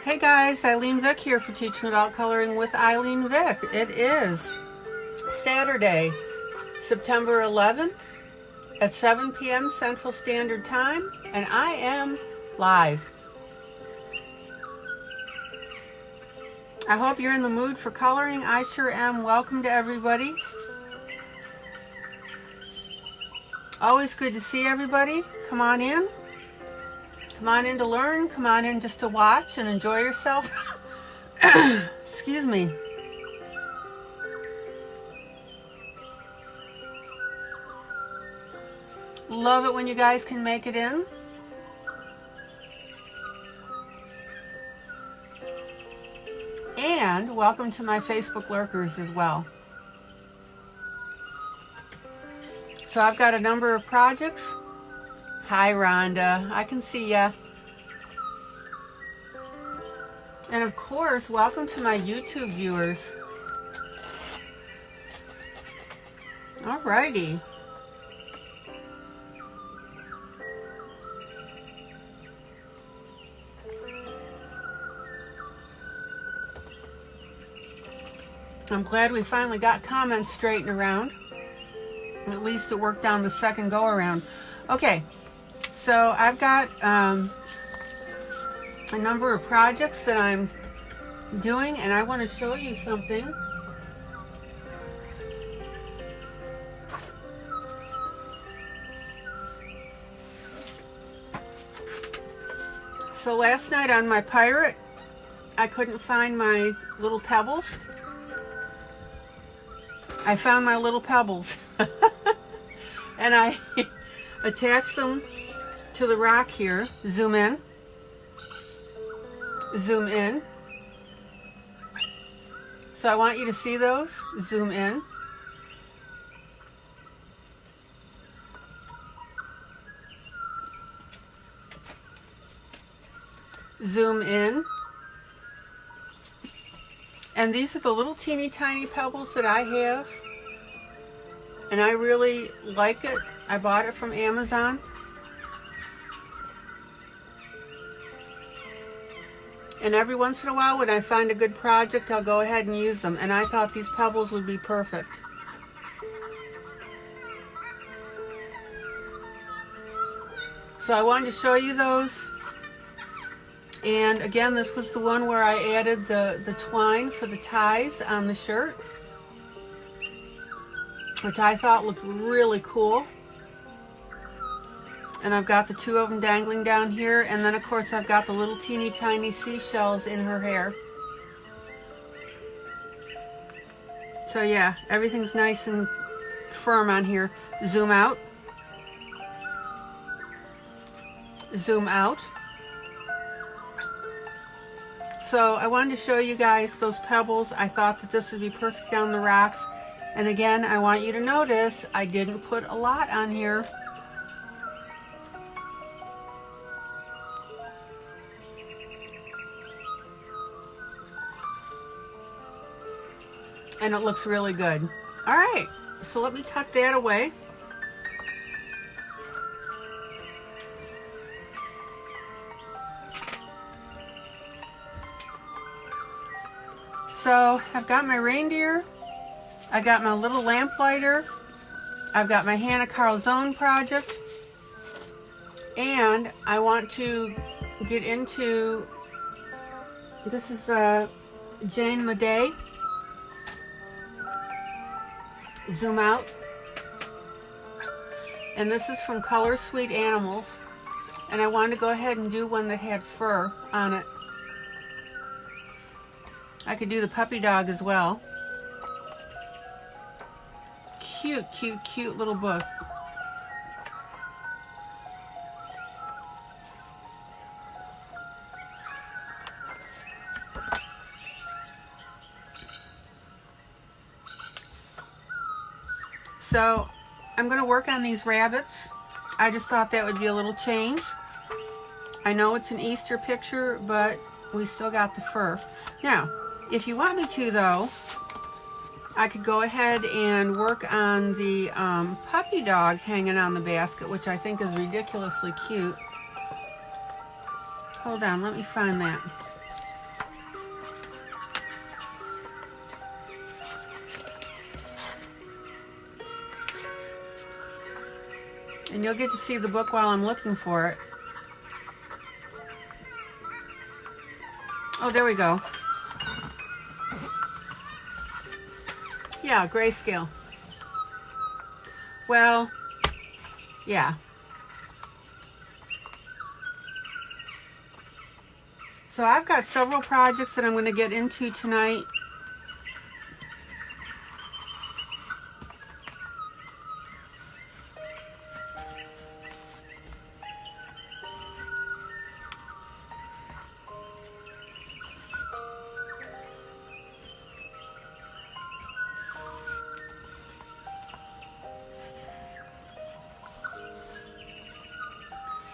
Hey guys, ILene Vick here for Teaching Adult Coloring with ILene Vick. It is Saturday, September 11th at 7 p.m. Central Standard Time, and I am live. I hope you're in the mood for coloring. I sure am. Welcome to everybody. Always good to see everybody. Come on in. Come on in to learn. Come on in just to watch and enjoy yourself. Excuse me. Love it when you guys can make it in. And welcome to my Facebook lurkers as well. So I've got a number of projects. Hi Rhonda, I can see ya. And of course, welcome to my YouTube viewers. Alrighty. I'm glad we finally got comments straightened around. At least it worked on the second go around. Okay, so I've got a number of projects that I'm doing, and I want to show you something. So last night on my pirate, I couldn't find my little pebbles. I found my little pebbles. And I attached them to the rock here. Zoom in. Zoom in. So I want you to see those. Zoom in. Zoom in. And these are the little teeny tiny pebbles that I have. And I really like it. I bought it from Amazon. And every once in a while when I find a good project, I'll go ahead and use them. And I thought these pebbles would be perfect. So I wanted to show you those. And again, this was the one where I added the twine for the ties on the shirt, which I thought looked really cool. And I've got the two of them dangling down here, and then of course I've got the little teeny tiny seashells in her hair. So yeah, everything's nice and firm on here. Zoom out. Zoom out. So I wanted to show you guys those pebbles. I thought that this would be perfect down the rocks. And again, I want you to notice I didn't put a lot on here. And it looks really good. All right, so let me tuck that away. So I've got my reindeer. I got my little lamplighter. I've got my Hannah Carlzone project. And I want to get into, this is Jane Madej. Zoom out. And this is from Color Sweet Animals. And I wanted to go ahead and do one that had fur on it. I could do the puppy dog as well. Cute, cute, cute little book. So I'm going to work on these rabbits. I just thought that would be a little change. I know it's an Easter picture, but we still got the fur. Now, if you want me to though, I could go ahead and work on the puppy dog hanging on the basket, which I think is ridiculously cute. Hold on, let me find that. And you'll get to see the book while I'm looking for it. Oh, there we go. Yeah, Grayscale. Well, yeah. So I've got several projects that I'm going to get into tonight.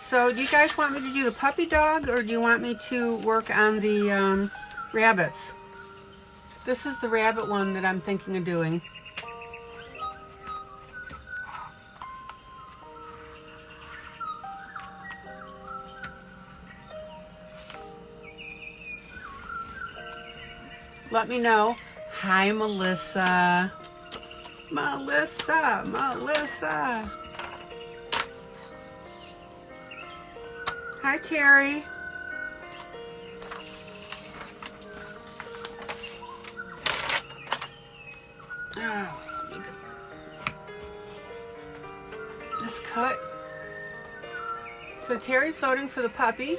So do you guys want me to do the puppy dog, or do you want me to work on the rabbits? This is the rabbit one that I'm thinking of doing. Let me know. Hi, Melissa. Melissa. Hi, Terry. Oh, let me get this cut. So Terry's voting for the puppy.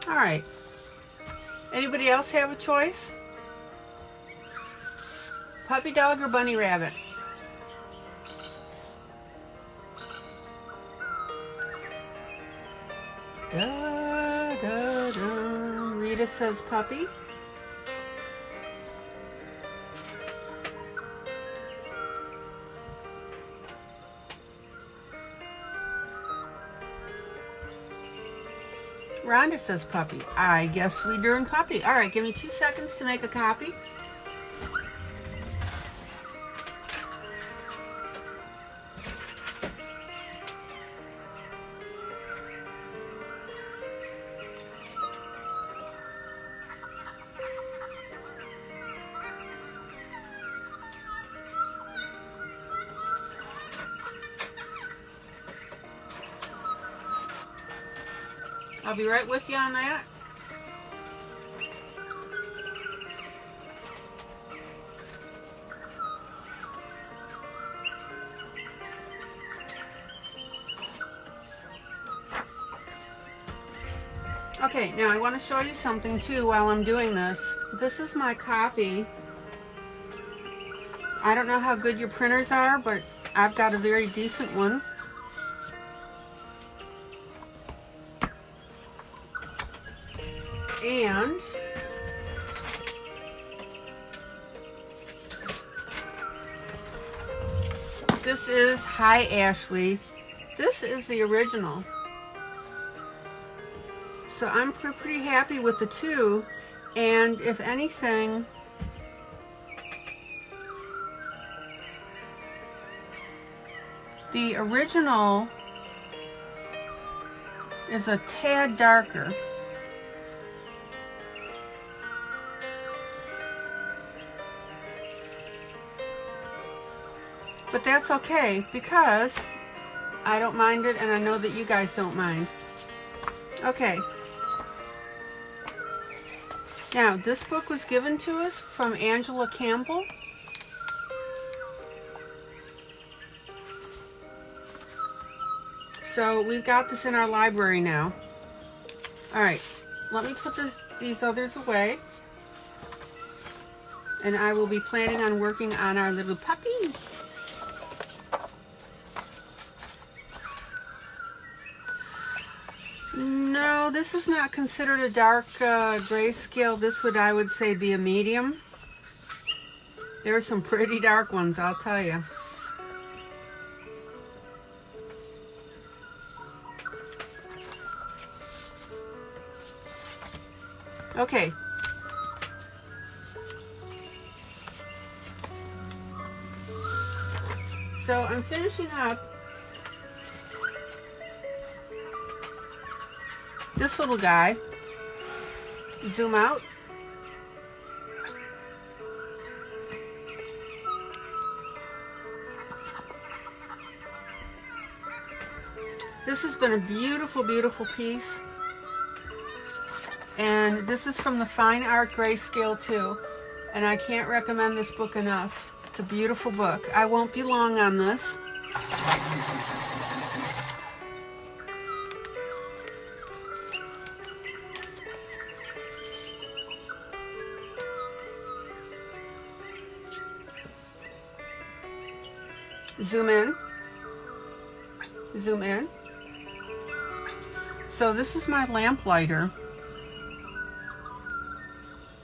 All right. Anybody else have a choice? Puppy dog or bunny rabbit? Da, da, da. Rita says puppy. Rhonda says puppy. I guess we're doing puppy. All right, give me 2 seconds to make a copy. I'll be right with you on that. Okay, now I want to show you something too while I'm doing this. This is my copy. I don't know how good your printers are, but I've got a very decent one. And this is, hi Ashley, this is the original. So I'm pretty happy with the two, and if anything, the original is a tad darker. But that's okay, because I don't mind it, and I know that you guys don't mind. Okay. Now, this book was given to us from Angela Campbell. So we've got this in our library now. All right, let me put these others away. And I will be planning on working on our little puppy. No, this is not considered a dark grayscale. This would, I would say, be a medium. There are some pretty dark ones, I'll tell you. Okay. So I'm finishing up this little guy. Zoom out. This has been a beautiful, beautiful piece. And this is from the Fine Art Grayscale too. And I can't recommend this book enough. It's a beautiful book. I won't be long on this. Zoom in. Zoom in. So this is my lamplighter.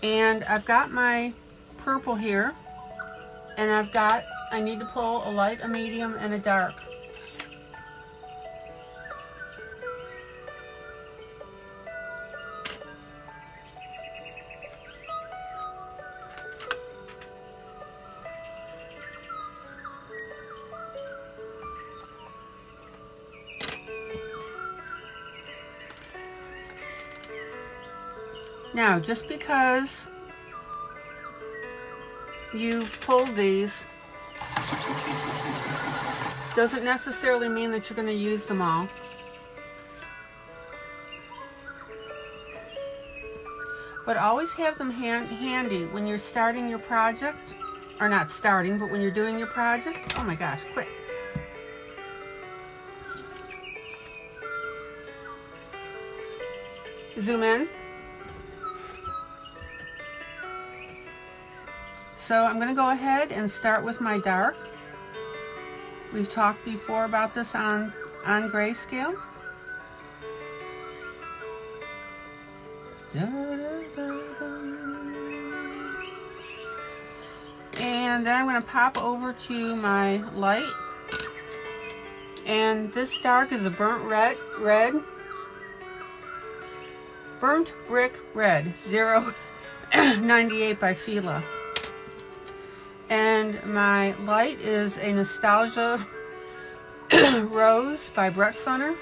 And I've got my purple here. And I need to pull a light, a medium, and a dark. Now, just because you've pulled these doesn't necessarily mean that you're going to use them all. But always have them handy when you're starting your project, or not starting, but when you're doing your project. Oh my gosh, quick. Zoom in. So I'm going to go ahead and start with my dark. We've talked before about this on Grayscale. And then I'm going to pop over to my light. And this dark is a burnt red. Burnt Brick Red 098 by Fila. And my light is a Nostalgia Rose by Brett Funner.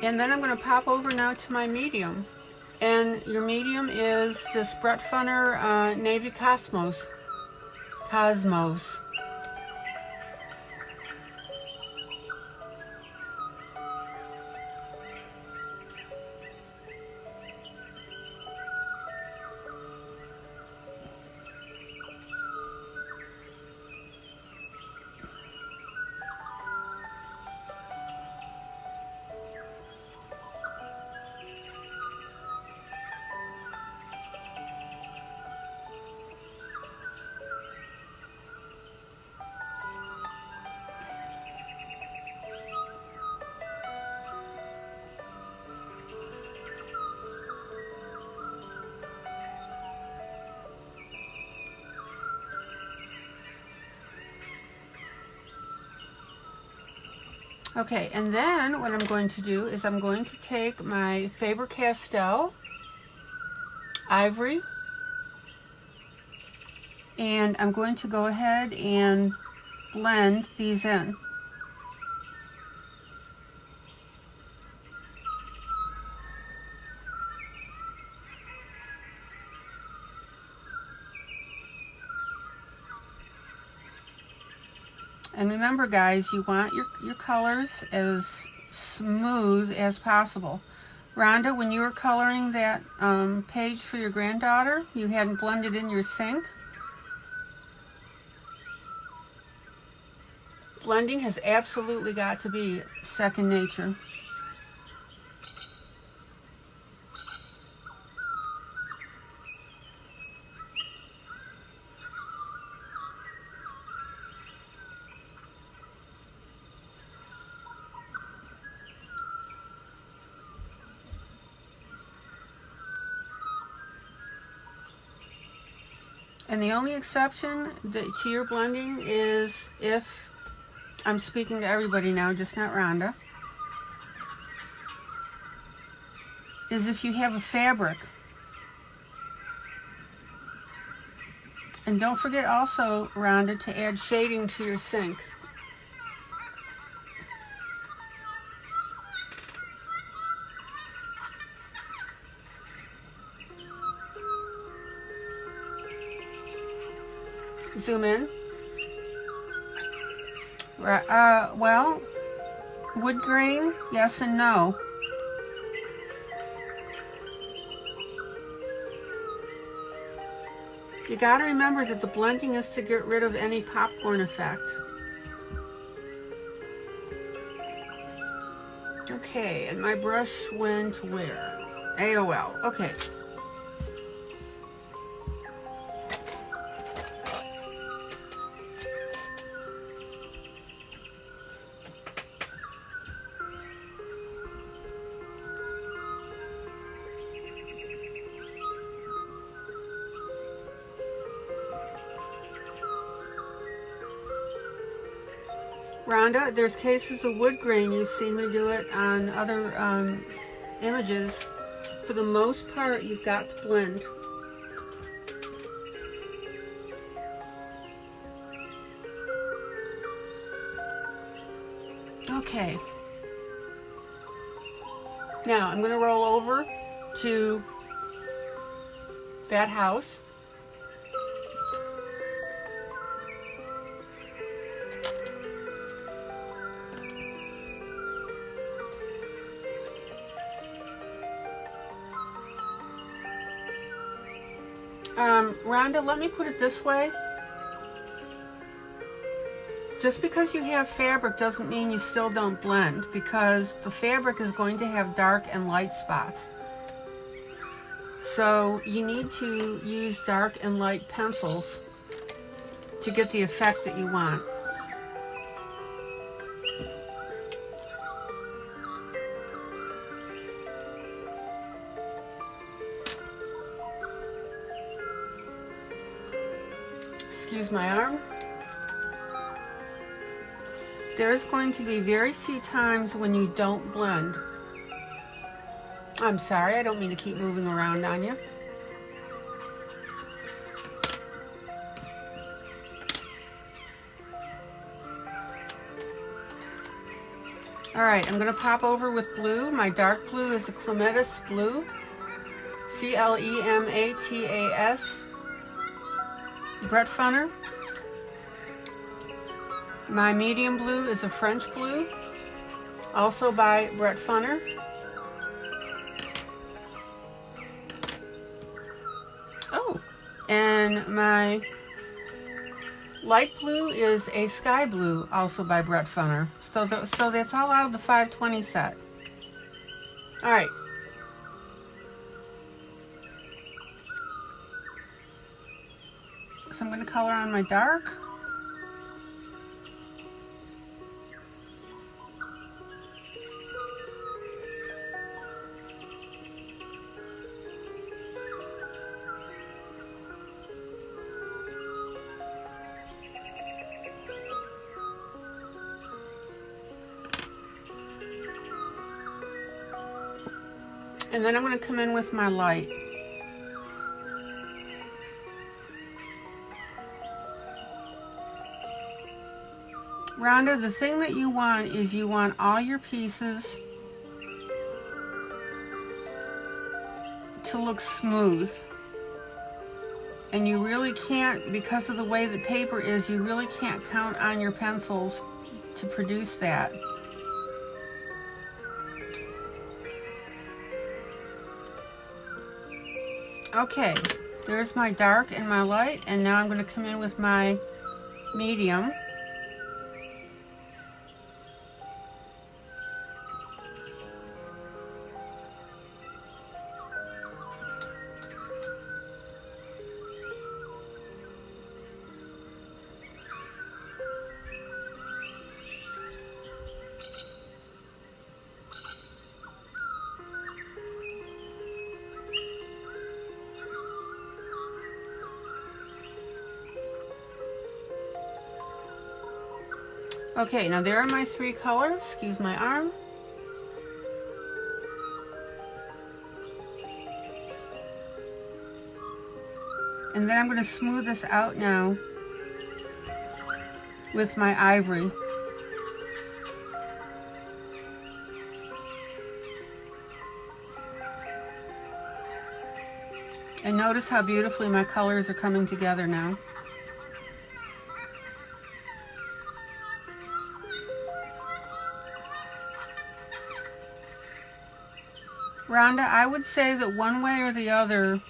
And then I'm going to pop over now to my medium. And your medium is this Brett Funner Navy Cosmos. Okay, and then what I'm going to do is I'm going to take my Faber-Castell Ivory, and I'm going to go ahead and blend these in. And remember guys, you want your colors as smooth as possible. Rhonda, when you were coloring that page for your granddaughter, you hadn't blended in your sink. Blending has absolutely got to be second nature. And the only exception to your blending is if, I'm speaking to everybody now, just not Rhonda, is if you have a fabric. And don't forget also, Rhonda, to add shading to your sink. Zoom in. Well, wood grain, yes and no. You got to remember that the blending is to get rid of any popcorn effect. Okay, and my brush went where? AOL. Okay. Rhonda, there's cases of wood grain. You've seen me do it on other images. For the most part, you've got to blend. Okay. Now, I'm going to roll over to that house. Rhonda, let me put it this way. Just because you have fabric doesn't mean you still don't blend, because the fabric is going to have dark and light spots. So you need to use dark and light pencils to get the effect that you want. Excuse my arm. There's going to be very few times when you don't blend. I'm sorry, I don't mean to keep moving around on you. Alright, I'm going to pop over with blue. My dark blue is a Clematis blue. C-L-E-M-A-T-A-S. Brett Funner. My medium blue is a French blue, also by Brett Funner. Oh, and my light blue is a sky blue, also by Brett Funner. So that's all out of the 520 set. All right. So I'm going to color on my dark. And then I'm going to come in with my light. Rhonda, the thing that you want is you want all your pieces to look smooth. And you really can't, because of the way the paper is, you really can't count on your pencils to produce that. Okay, there's my dark and my light, and now I'm going to come in with my medium. Okay, now there are my 3 colors. Excuse my arm. And then I'm going to smooth this out now with my ivory. And notice how beautifully my colors are coming together now. Rhonda, I would say that one way or the other,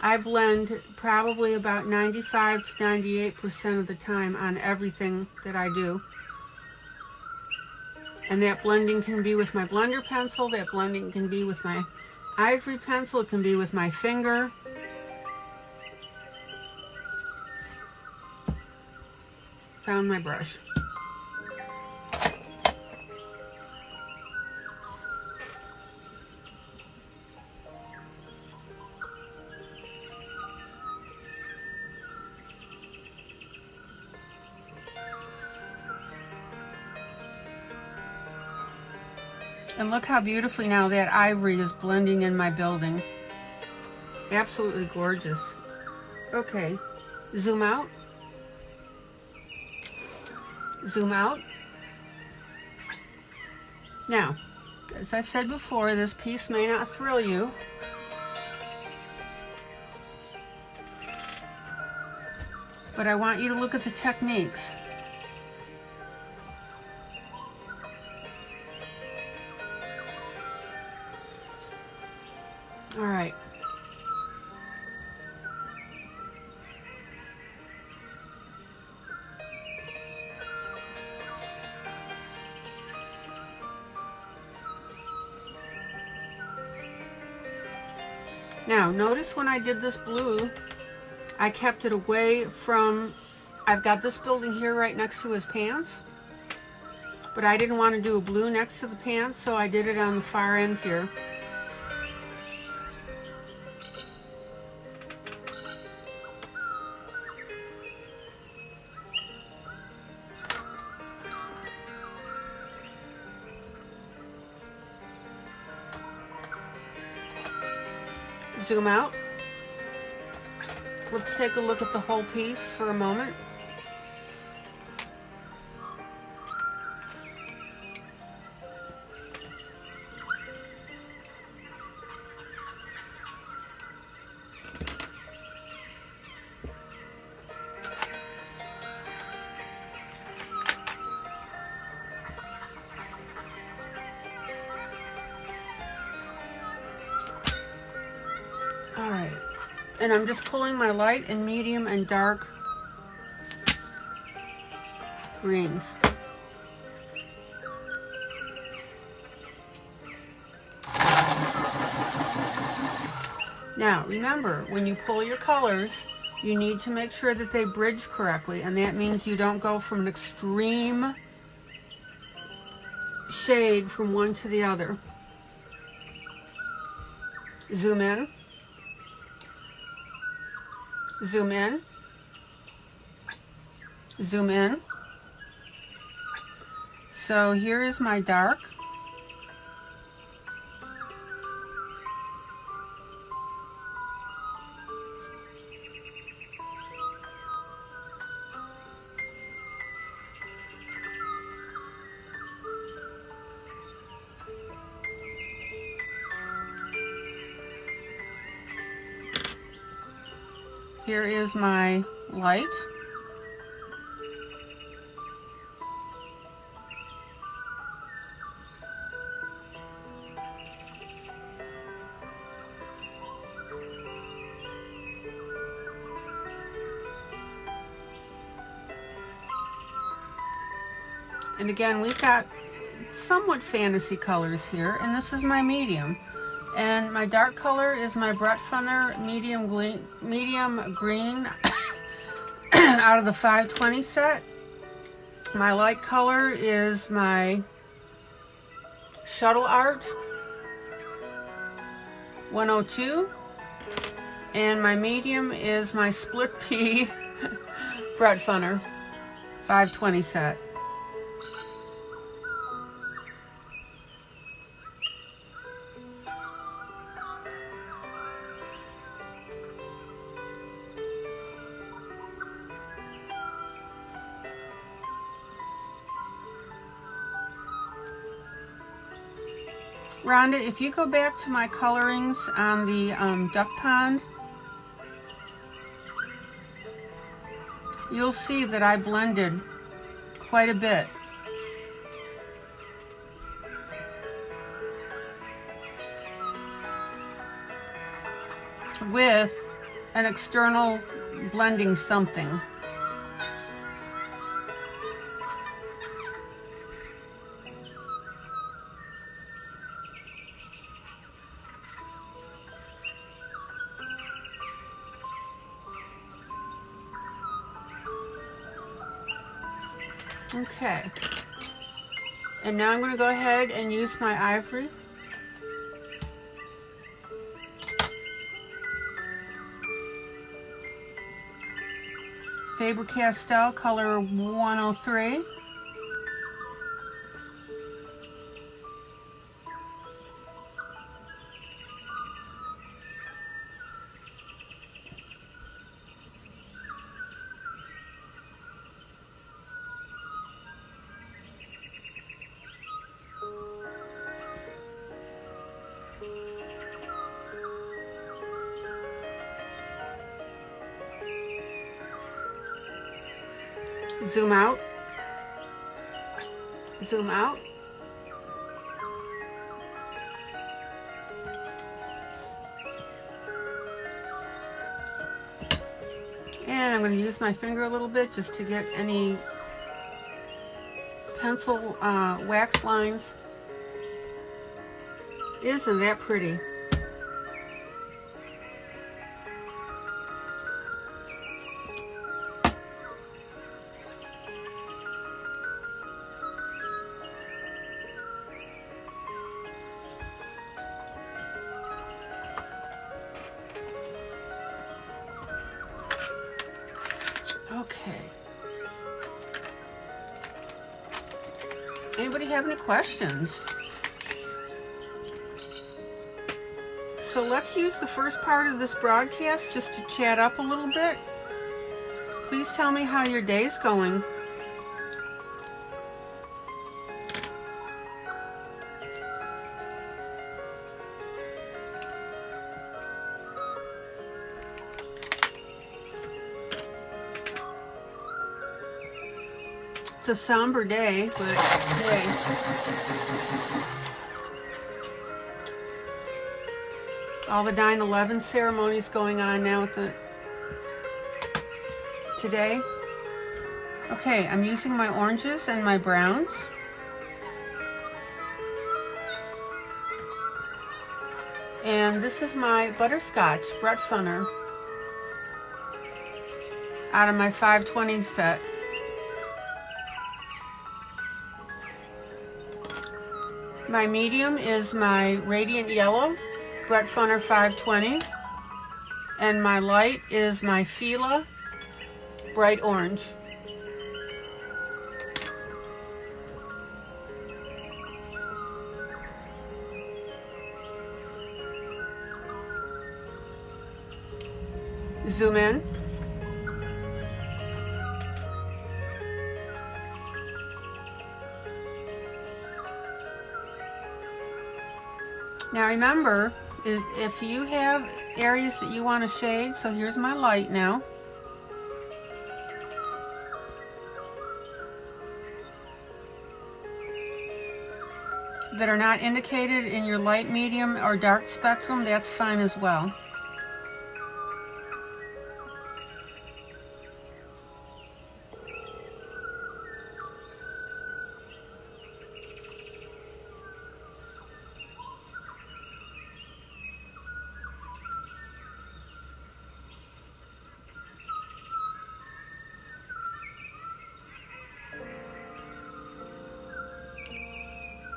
I blend probably about 95 to 98% of the time on everything that I do. And that blending can be with my blender pencil, that blending can be with my ivory pencil, it can be with my finger. Found my brush. And look how beautifully now that ivory is blending in my building. Absolutely gorgeous. Okay, zoom out. Zoom out. Now, as I've said before, this piece may not thrill you. But I want you to look at the techniques. All right. Now, notice when I did this blue, I kept it away from, I've got this building here right next to his pants, but I didn't want to do a blue next to the pants, so I did it on the far end here. Zoom out. Let's take a look at the whole piece for a moment. All right, and I'm just pulling my light and medium and dark greens. Now, remember, when you pull your colors, you need to make sure that they bridge correctly, and that means you don't go from an extreme shade from one to the other. Zoom in. Zoom in. Zoom in. So here is my dark. Here is my light. And again, we've got somewhat fantasy colors here, and this is my medium. And my dark color is my Brett Funner medium green out of the 520 set. My light color is my Shuttle Art 102. And my medium is my Split Pea Brett Funner 520 set. Rhonda, if you go back to my colorings on the duck pond, you'll see that I blended quite a bit. With an external blending something. Okay, and now I'm going to go ahead and use my ivory. Faber-Castell color 103. Zoom out, zoom out. And I'm going to use my finger a little bit just to get any pencil wax lines. Isn't that pretty? Okay. Anybody have any questions? So let's use the first part of this broadcast just to chat up a little bit. Please tell me how your day's going. It's a somber day, but hey. All the 9/11 ceremonies going on now at the today. Okay, I'm using my oranges and my browns. And this is my butterscotch Brett Funner out of my 520 set. My medium is my Radiant Yellow, Brett Funner 520, and my light is my Fila Bright Orange. Zoom in. Now remember, if you have areas that you want to shade, so here's my light now. That are not indicated in your light, medium, or dark spectrum, that's fine as well.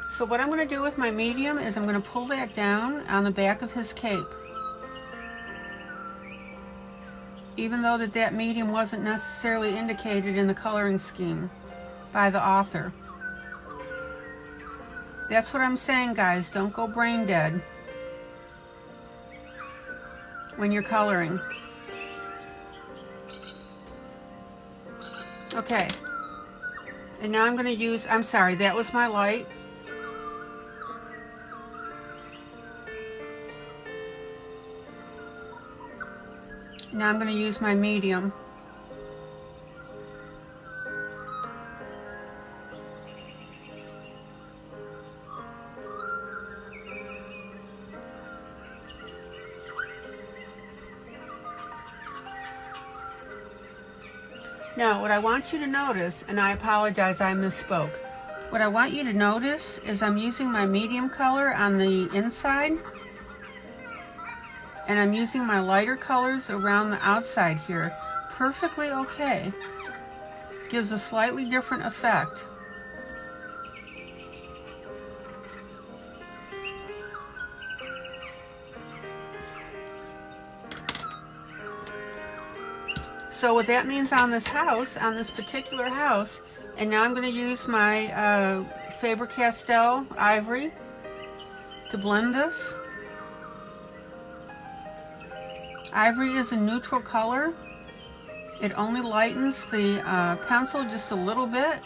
So what I'm going to do with my medium is I'm going to pull that down on the back of his cape. Even though that medium wasn't necessarily indicated in the coloring scheme by the author. That's what I'm saying, guys. Don't go brain dead when you're coloring. Okay. And now I'm going to use, I'm sorry, that was my light. Now I'm going to use my medium. Now, what I want you to notice, and I apologize, I misspoke. What I want you to notice is I'm using my medium color on the inside, and I'm using my lighter colors around the outside here. Perfectly okay. Gives a slightly different effect. So what that means on this house, on this particular house, and now I'm going to use my Faber-Castell ivory to blend this. Ivory is a neutral color. It only lightens the pencil just a little bit.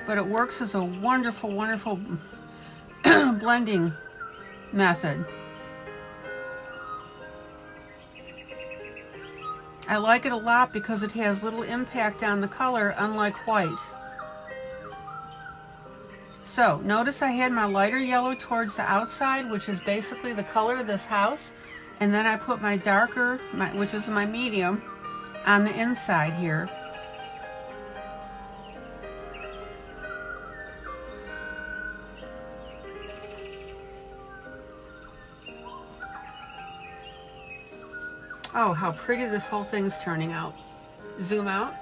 But it works as a wonderful, wonderful blending method. I like it a lot because it has little impact on the color, unlike white. So notice I had my lighter yellow towards the outside, which is basically the color of this house, and then I put my darker, which is my medium, on the inside here. Oh, how pretty this whole thing's turning out. Zoom out.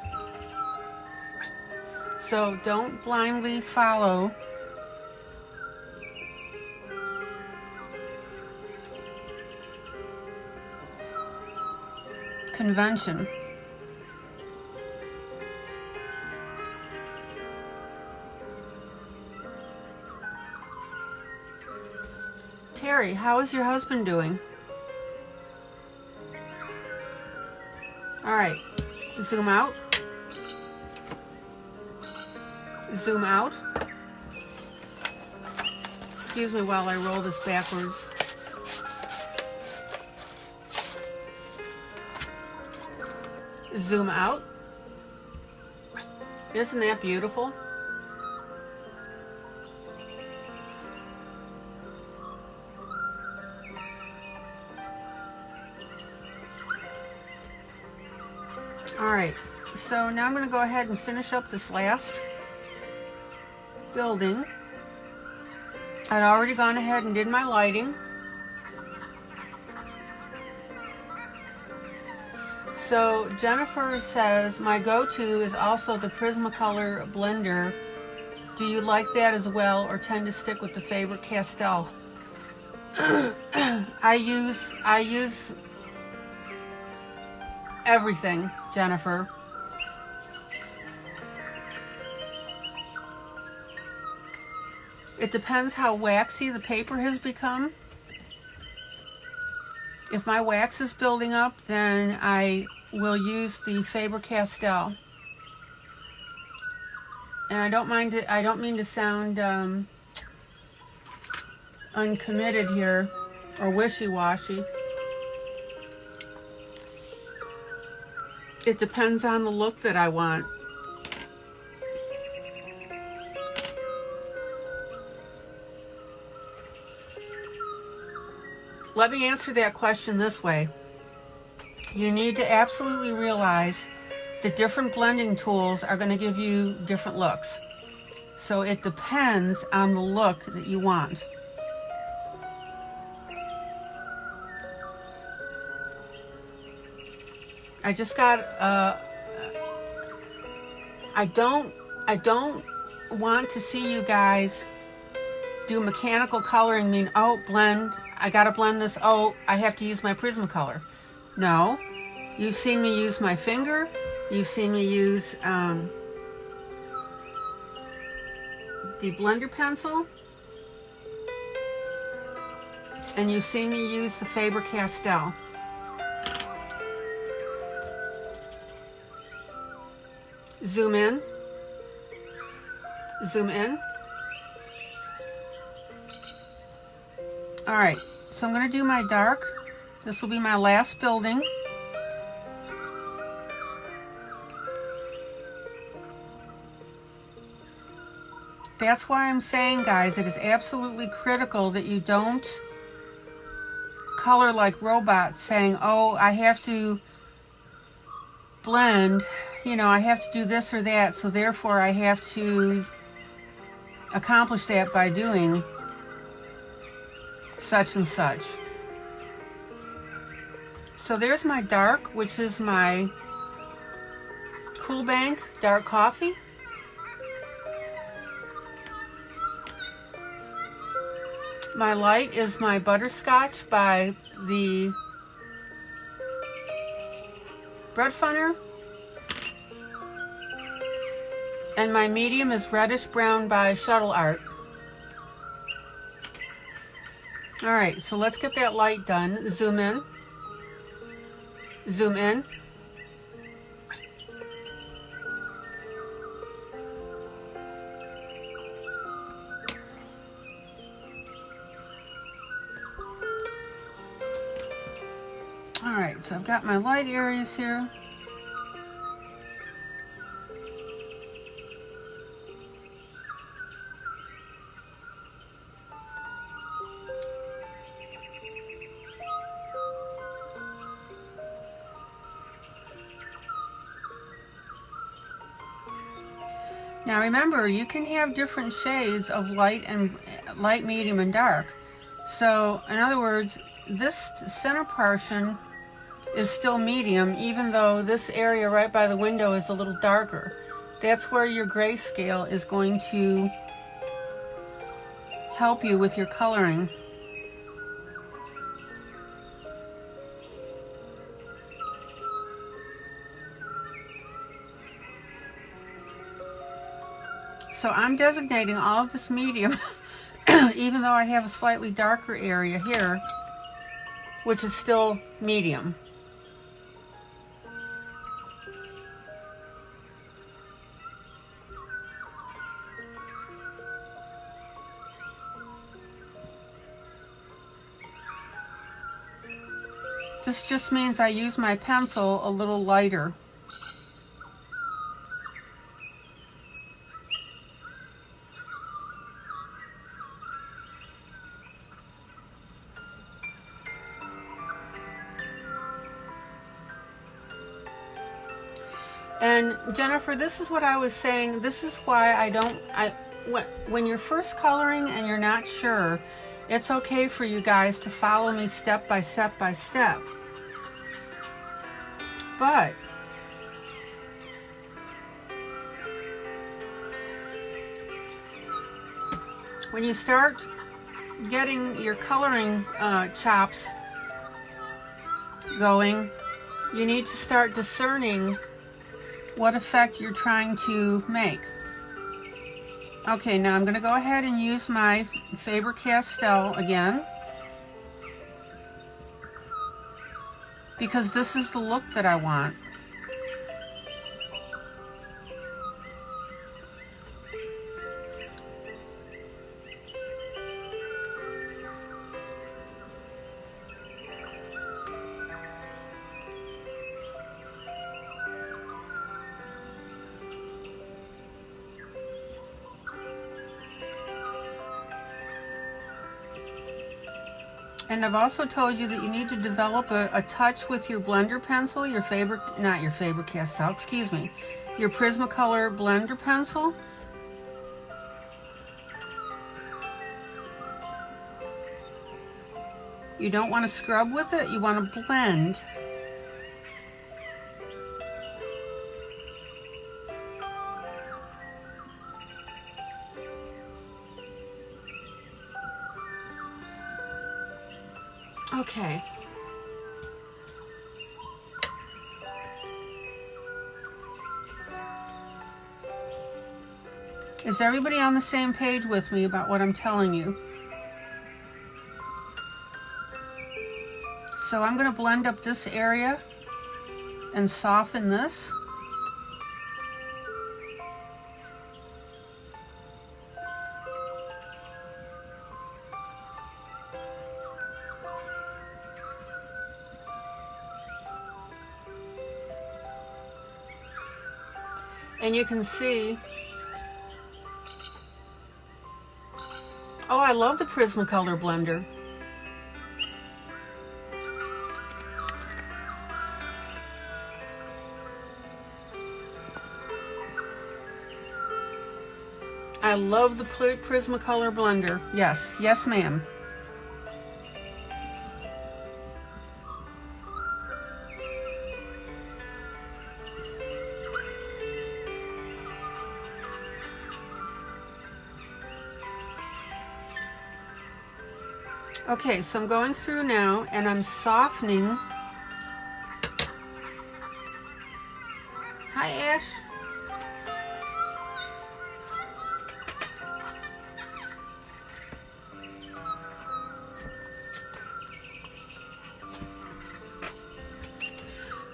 So don't blindly follow convention. Terry, how is your husband doing? All right, zoom out. Zoom out. Excuse me while I roll this backwards. Zoom out. Isn't that beautiful? Alright, so now I'm going to go ahead and finish up this last building. I'd already gone ahead and did my lighting. So Jennifer says, my go-to is also the Prismacolor blender. Do you like that as well, or tend to stick with the Faber-Castell? I use everything, Jennifer. It depends how waxy the paper has become. If my wax is building up, then I will use the Faber-Castell. And I don't mean to sound uncommitted here or wishy-washy. It depends on the look that I want. Let me answer that question this way. You need to absolutely realize that different blending tools are going to give you different looks. So it depends on the look that you want. I just got I don't want to see you guys do mechanical coloring, mean, oh, blend, I gotta blend this, oh, I have to use my Prismacolor. No, you've seen me use my finger, you've seen me use the blender pencil, and you've seen me use the Faber-Castell. Zoom in, zoom in. Alright, so I'm going to do my dark. This will be my last building. That's why I'm saying, guys, it is absolutely critical that you don't color like robots, saying, oh, I have to blend, you know, I have to do this or that, so therefore I have to accomplish that by doing such and such. So there's my dark, which is my Cool Bank dark coffee. My light is my butterscotch by the bread funner. And my medium is reddish brown by Shuttle Art. Alright, so let's get that light done. Zoom in. Zoom in. Alright, so I've got my light areas here. Now remember, you can have different shades of light, medium, and dark. So in other words, this center portion is still medium, even though this area right by the window is a little darker. That's where your grayscale is going to help you with your coloring. So I'm designating all of this medium, even though I have a slightly darker area here, which is still medium. This just means I use my pencil a little lighter. And Jennifer, this is what I was saying. This is why when you're first coloring and you're not sure, it's okay for you guys to follow me step by step by step. But when you start getting your coloring chops going, you need to start discerning what effect you're trying to make. Okay, now I'm going to go ahead and use my Faber-Castell again, because this is the look that I want. And I've also told you that you need to develop a touch with your blender pencil, your Faber-Castell, excuse me, your Prismacolor blender pencil. You don't want to scrub with it, you want to blend. Okay. Is everybody on the same page with me about what I'm telling you? So I'm going to blend up this area and soften this. And you can see, oh, I love the Prismacolor blender. I love the Prismacolor blender. Yes, yes ma'am. Okay, so I'm going through now and I'm softening. Hi, Ash.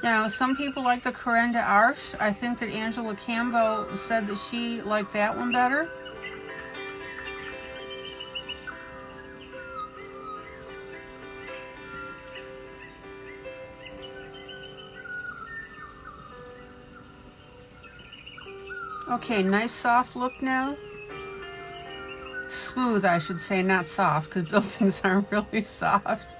Now, some people like the Corinne d'Arche. I think that Angela Campbell said that she liked that one better. Okay, nice soft look now. Smooth, I should say, not soft, because buildings aren't really soft.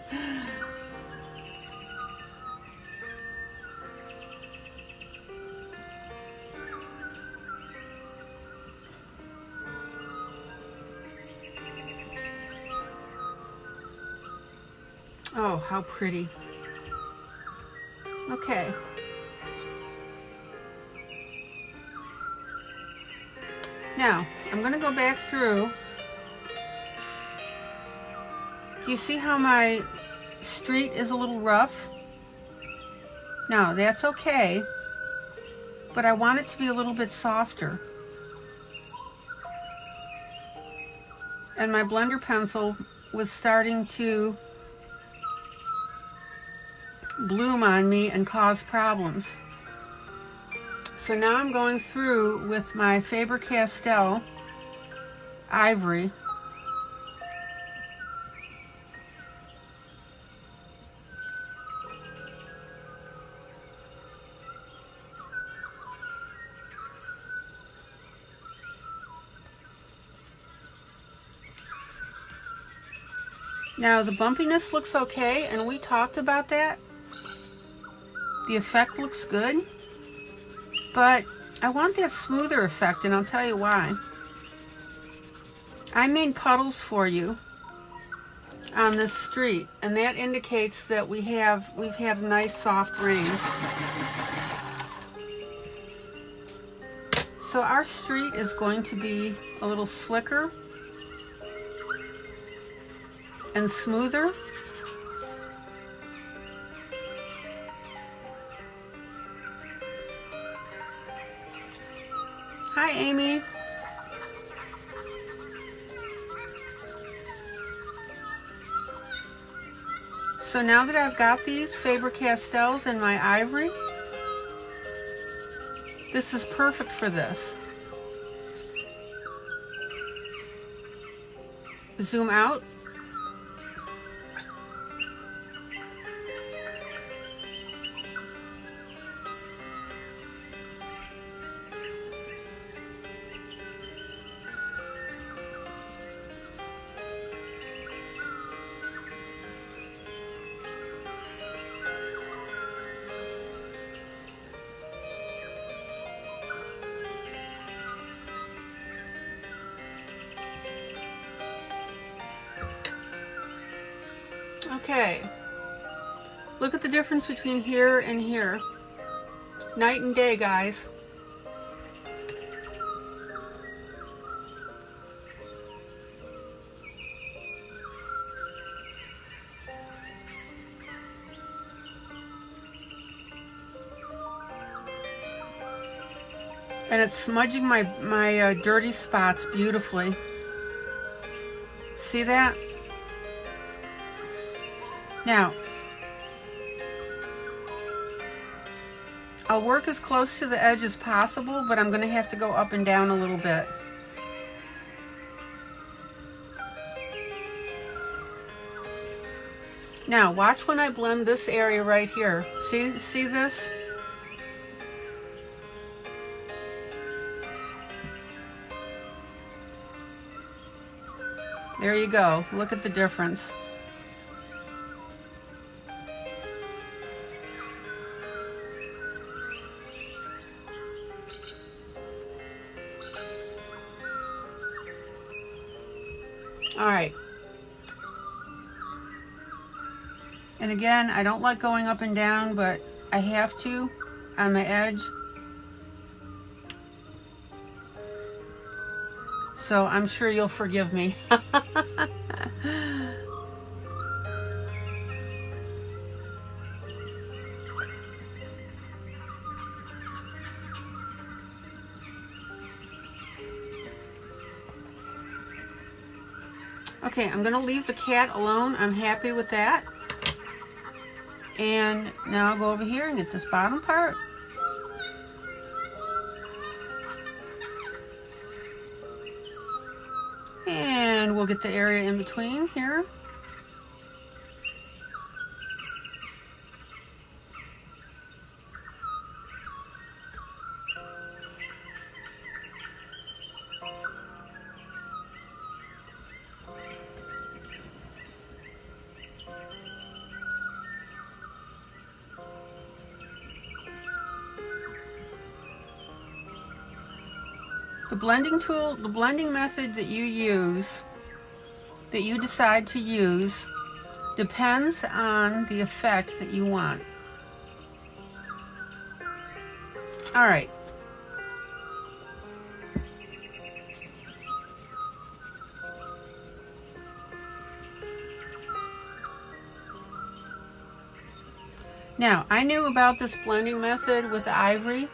Oh, how pretty. Okay. Now, I'm going to go back through. Do you see how my street is a little rough? Now, that's okay, but I want it to be a little bit softer. And my blender pencil was starting to bloom on me and cause problems. So now I'm going through with my Faber-Castell ivory. Now the bumpiness looks okay, and we talked about that. The effect looks good, but I want that smoother effect, and I'll tell you why. I made puddles for you on this street, and that indicates that we've had a nice soft rain. So our street is going to be a little slicker and smoother. Hi, Amy. So now that I've got these Faber-Castells in my ivory, this is perfect for this. Zoom out. Okay, look at the difference between here and here. Night and day, guys. And it's smudging my dirty spots beautifully. See that? Now, I'll work as close to the edge as possible, but I'm going to have to go up and down a little bit. Now, watch when I blend this area right here. See this? There you go. Look at the difference. All right. And again, I don't like going up and down, but I have to on my edge. So I'm sure you'll forgive me. Okay, I'm gonna leave the cat alone. I'm happy with that. And now I'll go over here and get this bottom part. And we'll get the area in between here. The blending tool, the blending method that you use, that you decide to use, depends on the effect that you want. All right. Now, I knew about this blending method with the ivory.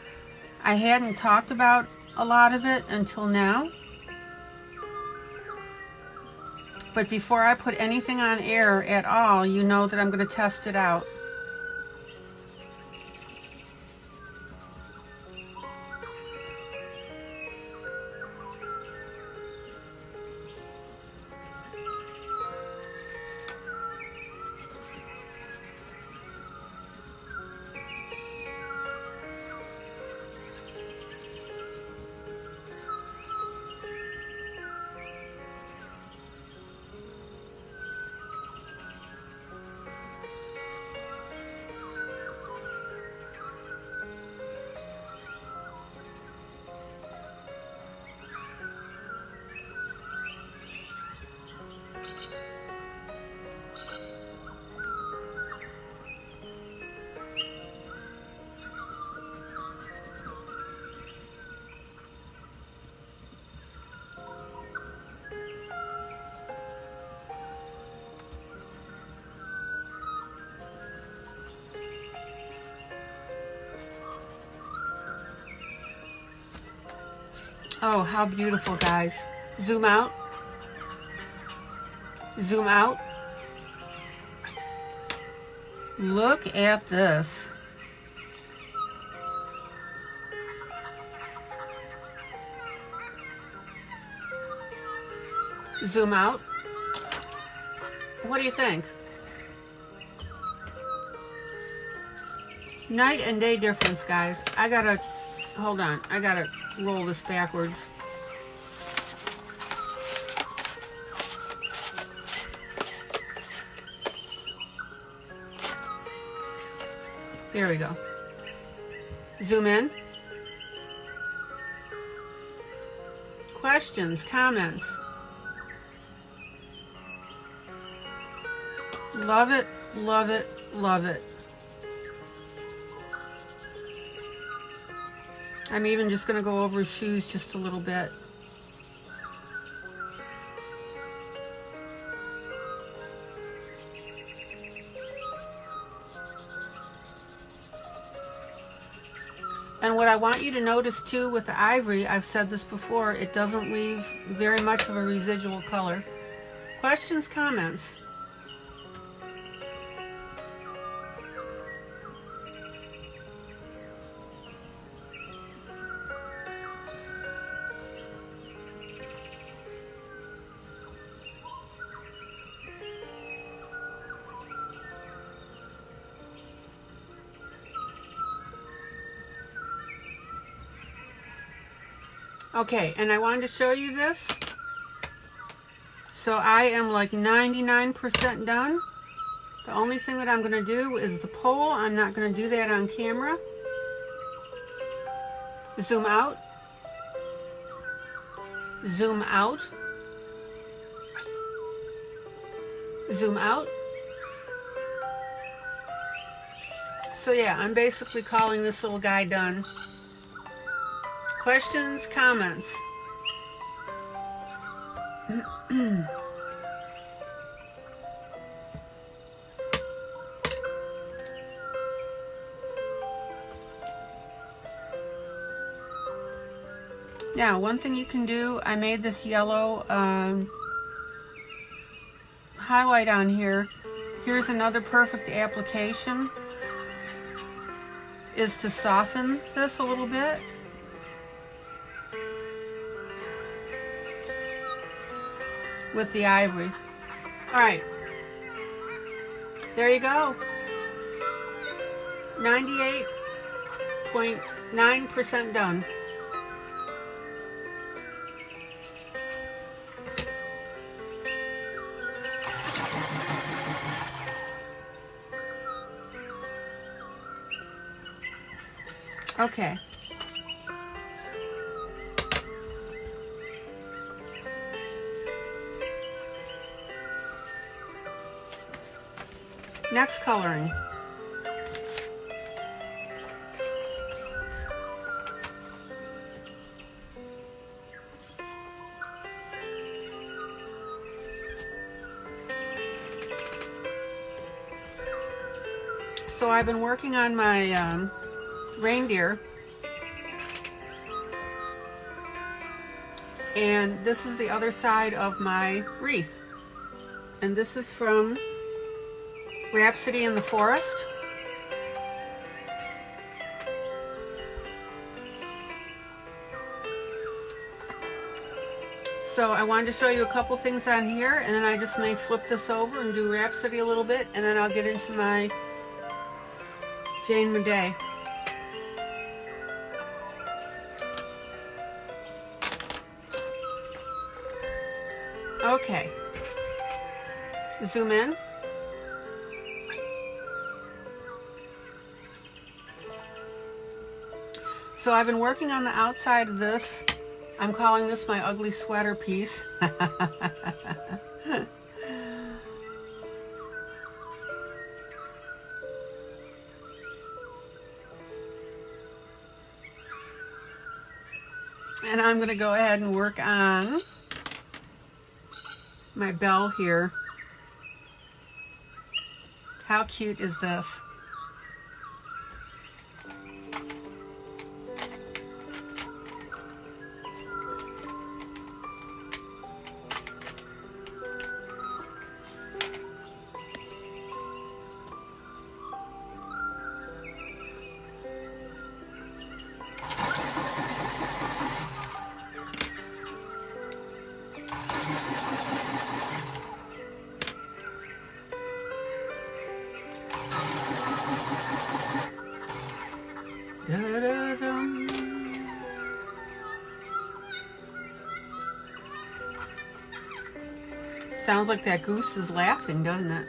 I hadn't talked about a lot of it until now. But before I put anything on air at all, you know that I'm going to test it out. Oh, how beautiful, guys. Zoom out. Zoom out. Look at this. Zoom out. What do you think? Night and day difference, guys. I gotta, hold on, I gotta roll this backwards. There we go. Zoom in. Questions, comments. Love it, love it, love it. I'm even just going to go over his shoes just a little bit. And what I want you to notice too with the ivory, I've said this before, it doesn't leave very much of a residual color. Questions, comments? Okay, and I wanted to show you this. So I am like 99% done. The only thing that I'm going to do is the pole. I'm not going to do that on camera. Zoom out. Zoom out. Zoom out. So yeah, I'm basically calling this little guy done. Questions, comments? Now, one thing you can do, I made this yellow highlight on here. Here's another perfect application, is to soften this a little bit. With the ivory. Alright, there you go. 98.9% done. Okay. Next coloring. So I've been working on my reindeer, and this is the other side of my wreath, and this is from Rhapsody in the Forest. So I wanted to show you a couple things on here, and then I just may flip this over and do Rhapsody a little bit, and then I'll get into my Jane Madej. Okay. Zoom in. So I've been working on the outside of this. I'm calling this my ugly sweater piece. And I'm going to go ahead and work on my bell here. How cute is this? Da-da-dum. Sounds like that goose is laughing, doesn't it?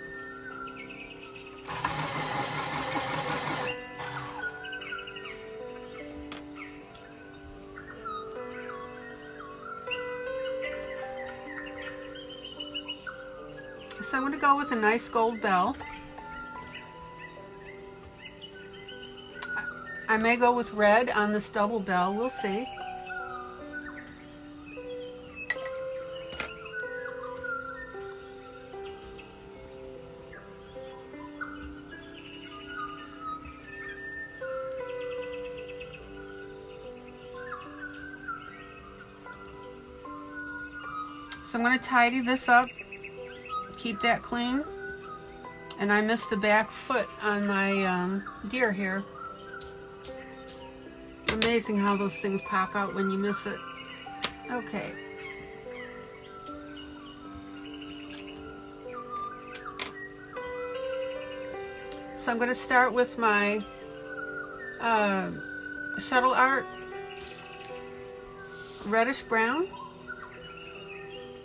So I'm going to go with a nice gold bell. I may go with red on this double bell, we'll see. So I'm going to tidy this up, keep that clean. And I missed the back foot on my deer here. Amazing how those things pop out when you miss it. Okay. So I'm going to start with my shuttle art reddish brown.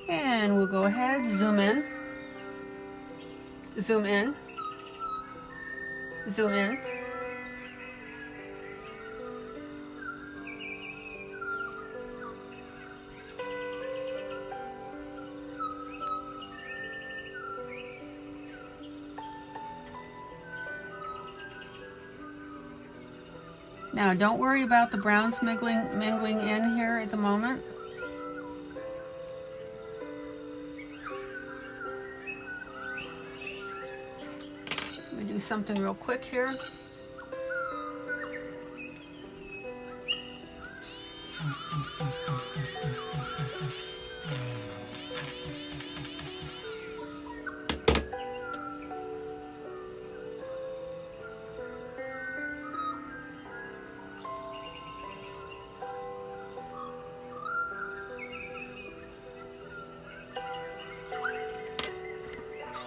And we'll go ahead, zoom in, zoom in, zoom in. Now don't worry about the browns mingling in here at the moment. Let me do something real quick here.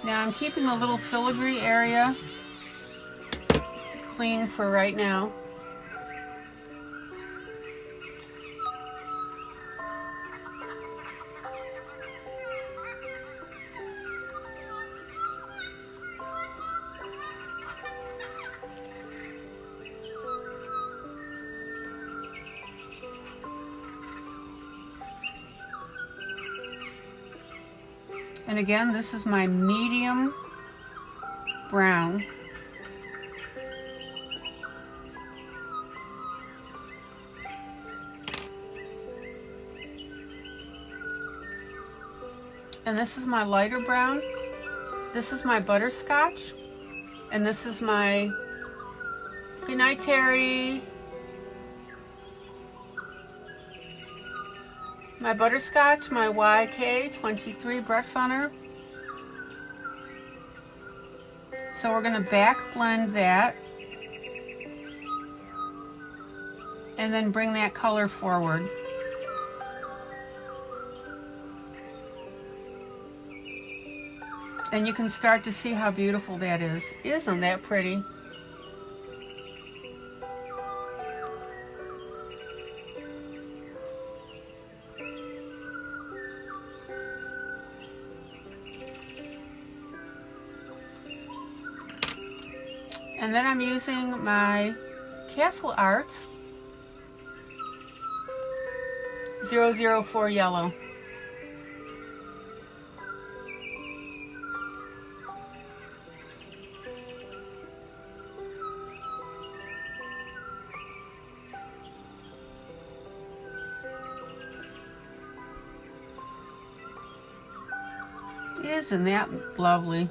Now I'm keeping the little filigree area clean for right now. And again, this is my medium brown. And this is my lighter brown. This is my butterscotch. And this is my, good night, Terry. My butterscotch, my YK23 Brett Funner. So we're going to back blend that and then bring that color forward. And you can start to see how beautiful that is. Isn't that pretty? And then I'm using my Castle Arts 004 yellow. Isn't that lovely?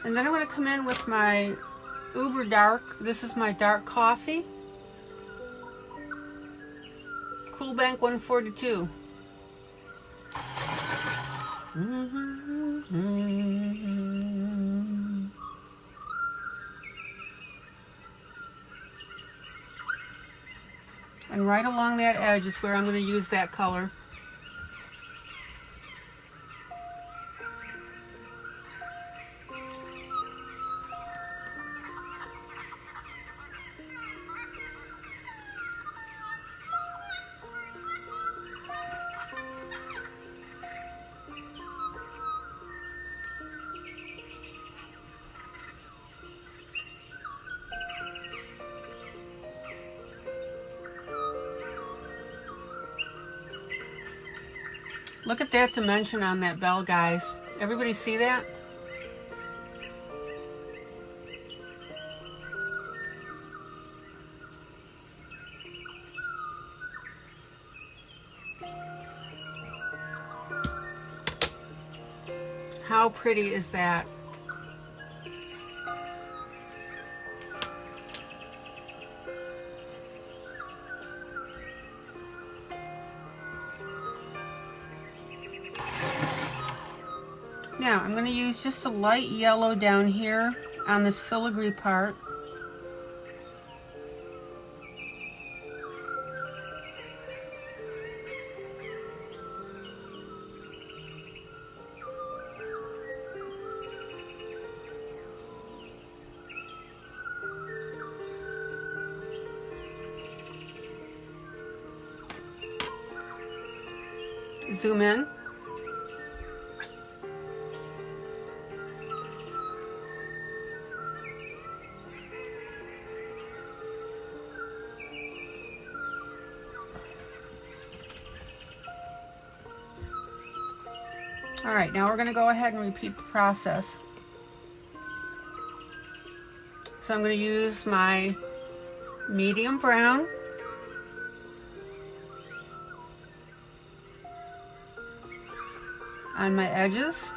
And then I'm going to come in with my uber dark, this is my dark coffee, Cool Bank 142. And right along that edge is where I'm going to use that color. Look at that dimension on that bell, guys. Everybody see that? How pretty is that? Now I'm going to use just a light yellow down here on this filigree part. Zoom in. All right, now we're going to go ahead and repeat the process. So I'm going to use my medium brown on my edges.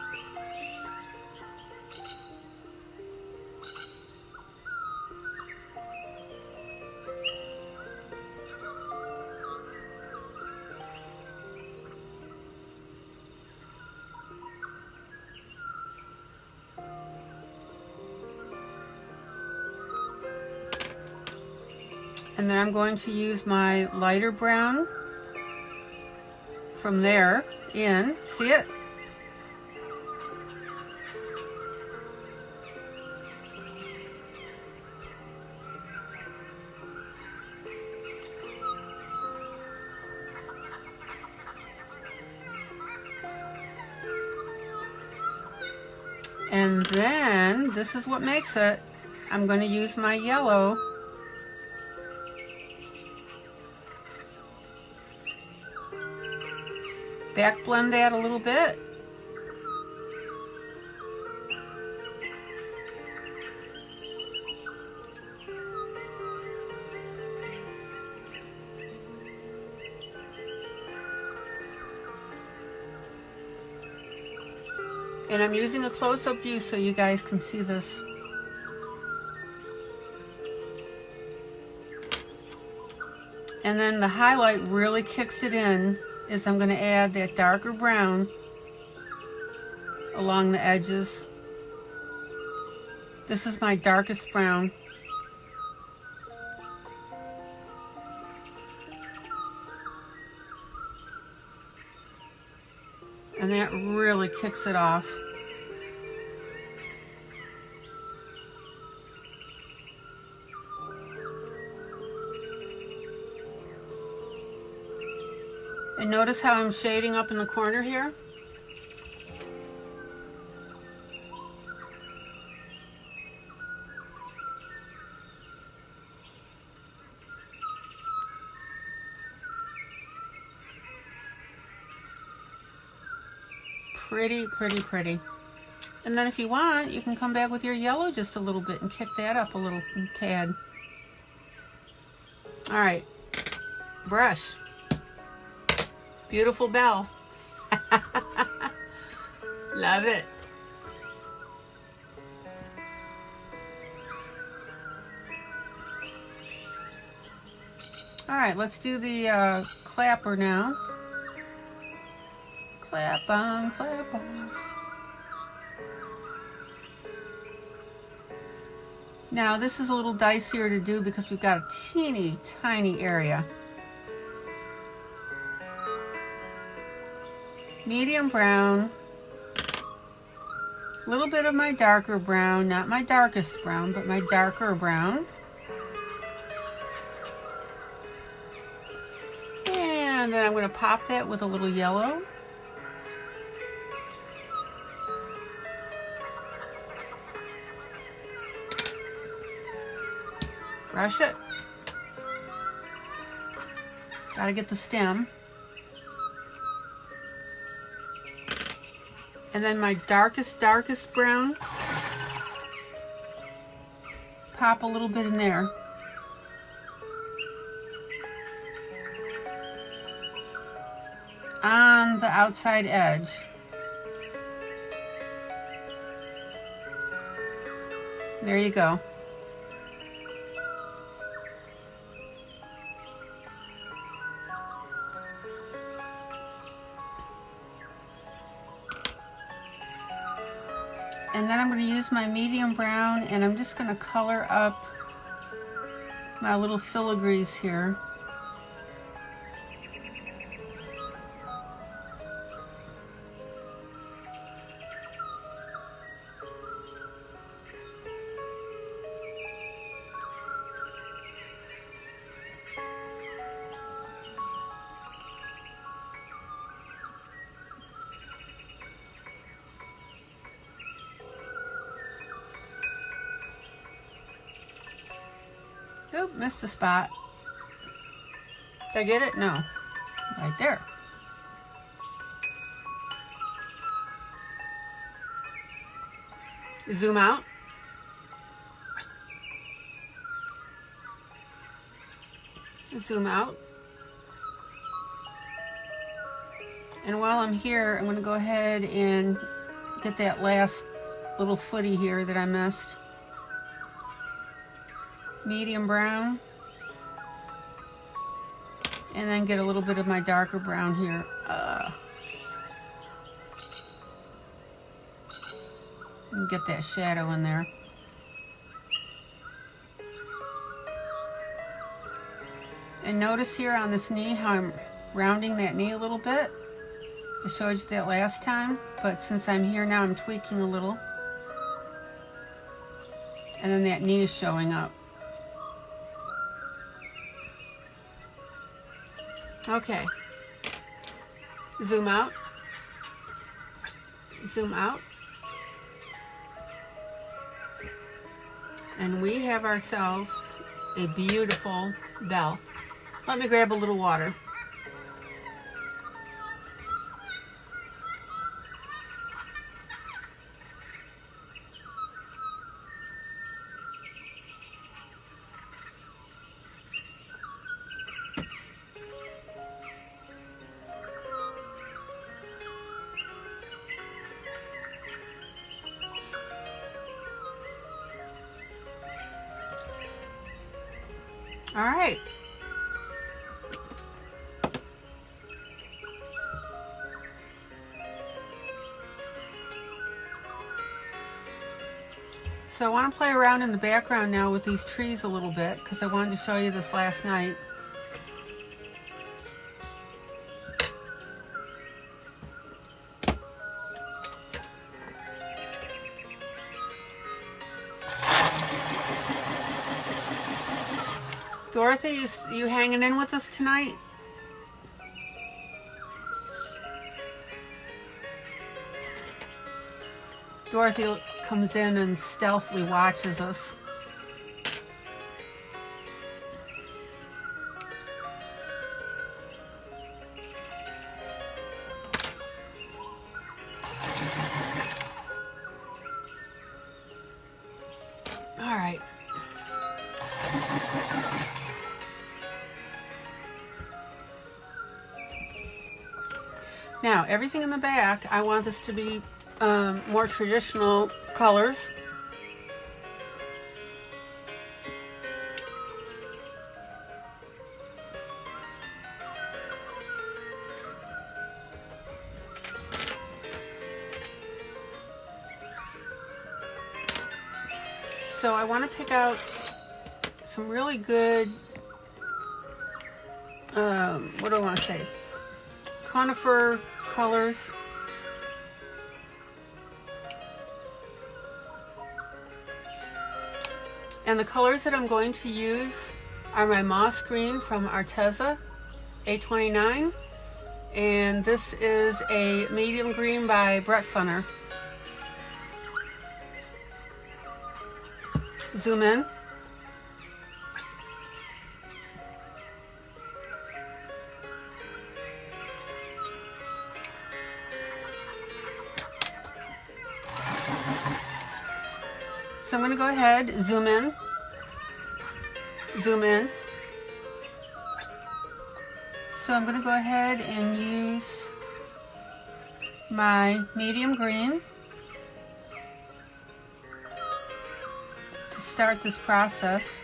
And then I'm going to use my lighter brown from there in. See it? And then, this is what makes it. I'm going to use my yellow back blend that a little bit. And I'm using a close-up view so you guys can see this. And then the highlight really kicks it in is I'm going to add that darker brown along the edges. This is my darkest brown. And that really kicks it off. And notice how I'm shading up in the corner here? Pretty, pretty, pretty. And then if you want, you can come back with your yellow just a little bit and kick that up a little tad. All right, brush. Beautiful bell. Love it. All right, let's do the clapper now. Clap on, clap off. Now this is a little dicier to do because we've got a teeny tiny area. Medium brown, a little bit of my darker brown, not my darkest brown, but my darker brown. And then I'm going to pop that with a little yellow. Brush it. Gotta get the stem. And then my darkest brown, pop a little bit in there. On the outside edge. There you go. And then I'm going to use my medium brown and I'm just going to color up my little filigrees here. Oop, missed a spot. Did I get it? No. Right there. Zoom out. Zoom out. And while I'm here, I'm going to go ahead and get that last little footy here that I missed. Medium brown. And then get a little bit of my darker brown here. And get that shadow in there. And notice here on this knee how I'm rounding that knee a little bit. I showed you that last time, but since I'm here now, I'm tweaking a little. And then that knee is showing up. Okay. Zoom out. Zoom out. And we have ourselves a beautiful bell. Let me grab a little water. All right. So I want to play around in the background now with these trees a little bit because I wanted to show you this last night. Dorothy, you hanging in with us tonight? Dorothy comes in and stealthily watches us. All right. Now, everything in the back, I want this to be more traditional colors. So I want to pick out some really good, what do I want to say? Conifer colors. And the colors that I'm going to use are my moss green from Arteza A29, and this is a medium green by Brett Funner. Zoom in. So I'm going to go ahead, zoom in, zoom in. So I'm going to go ahead and use my medium green to start this process.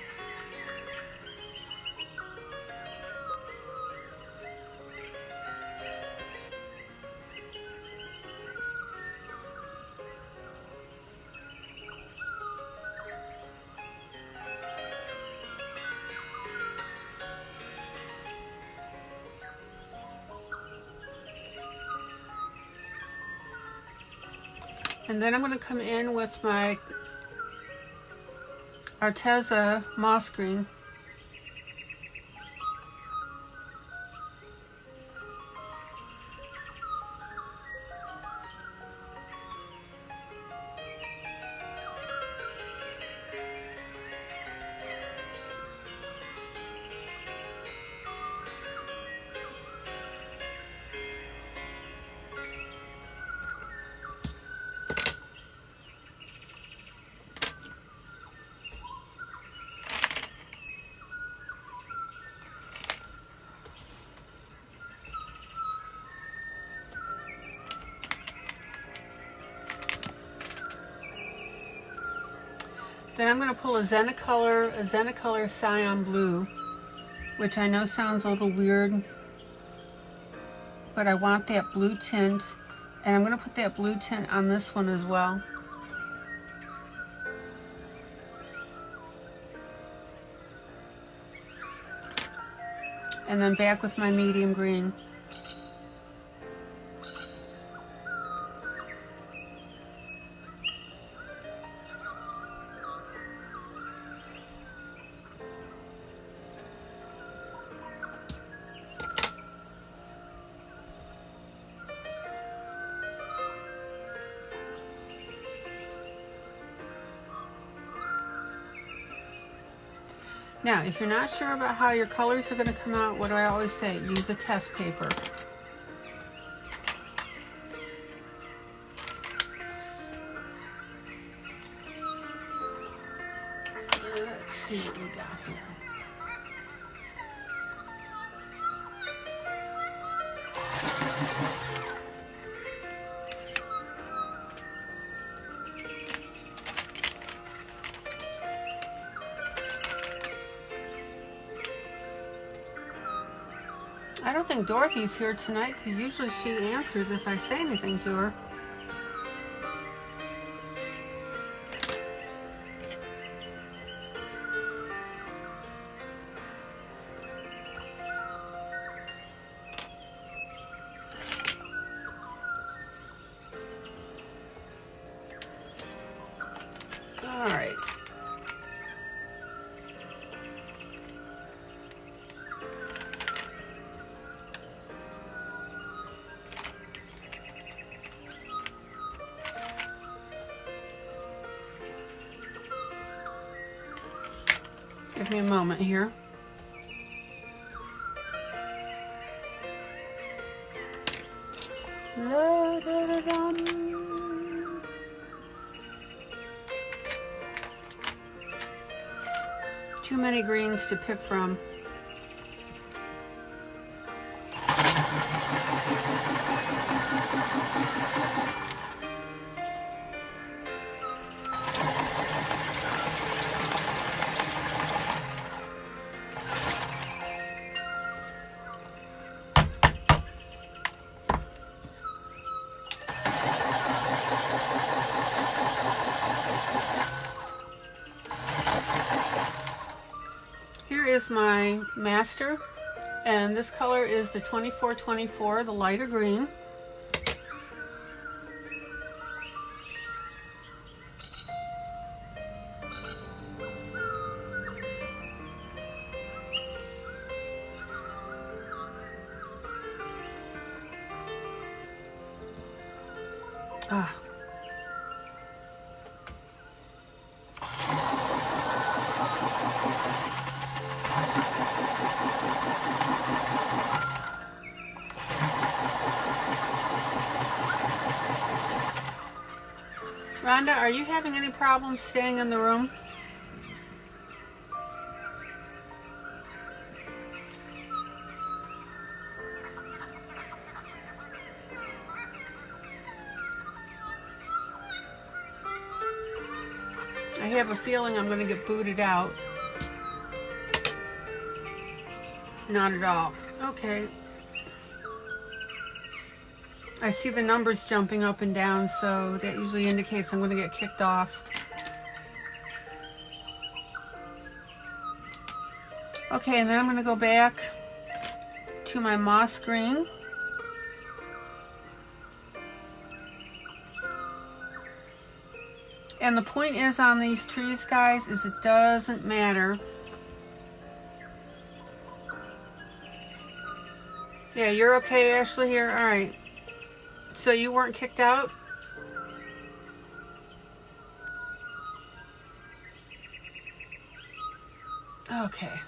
And then I'm going to come in with my Arteza moss green. Then I'm going to pull a Zenicolor Cyan Blue, which I know sounds a little weird, but I want that blue tint, and I'm going to put that blue tint on this one as well. And then back with my medium green. Now, if you're not sure about how your colors are going to come out, what do I always say? Use a test paper. Let's see what we got here. I don't think Dorothy's here tonight because usually she answers if I say anything to her. All right. Give me a moment here. Too many greens to pick from. Here is my master, and this color is the 2424, the lighter green. Ah. Rhonda, are you having any problems staying in the room? I have a feeling I'm going to get booted out. Not at all. Okay. I see the numbers jumping up and down, so that usually indicates I'm going to get kicked off. Okay, and then I'm going to go back to my moss green. And the point is on these trees, guys, is it doesn't matter. Yeah, you're okay, Ashley, here? All right. So you weren't kicked out? Okay.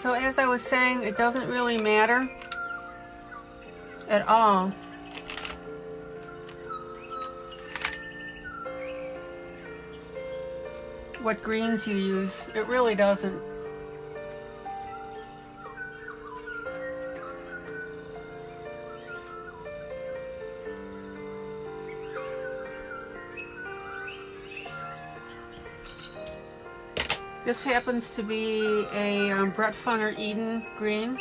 So as I was saying, it doesn't really matter at all what greens you use. It really doesn't. This happens to be a Brett Funner Eden green.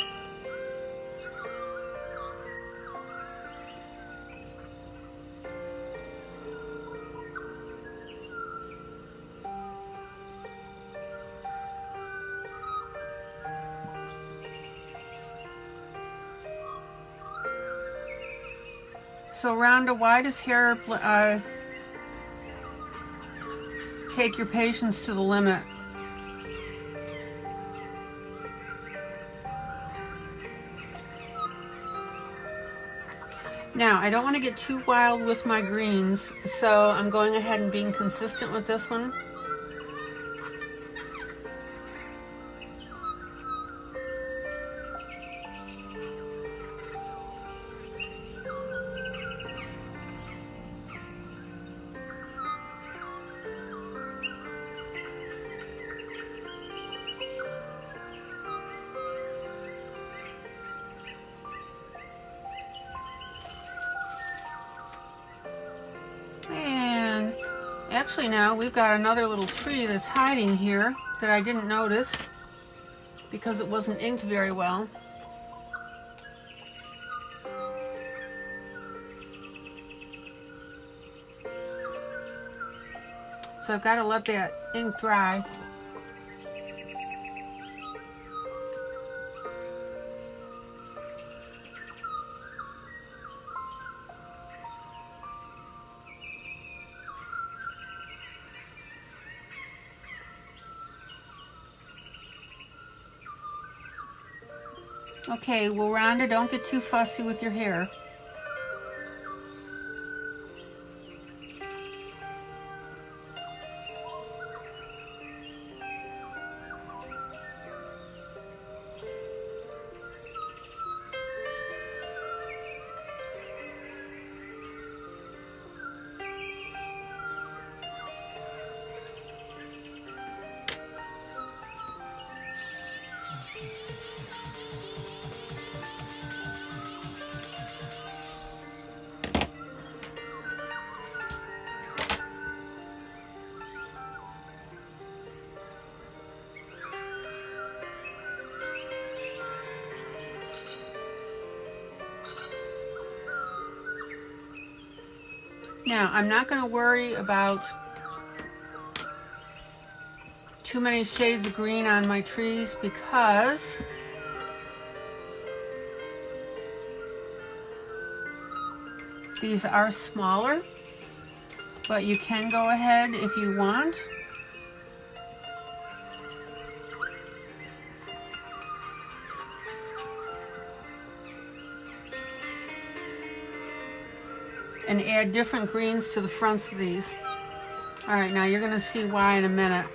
So Rhonda, why does hair take your patience to the limit? Now, I don't want to get too wild with my greens, so I'm going ahead and being consistent with this one. Actually now we've got another little tree that's hiding here that I didn't notice because it wasn't inked very well. So I've got to let that ink dry. Okay, well Rhonda, don't get too fussy with your hair. Now, I'm not going to worry about too many shades of green on my trees because these are smaller, but you can go ahead if you want. And add different greens to the fronts of these. All right, now you're going to see why in a minute.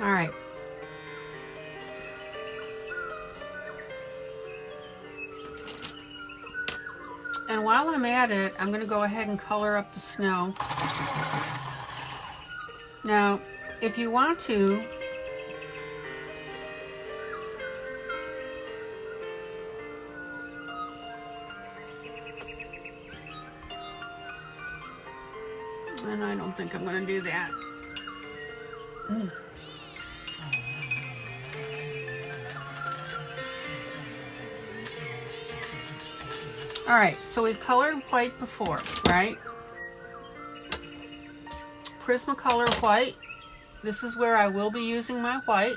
All right. And while I'm at it, I'm going to go ahead and color up the snow. Now, if you want to, and I don't think I'm going to do that. All right, so we've colored white before, right? Prismacolor white. This is where I will be using my white.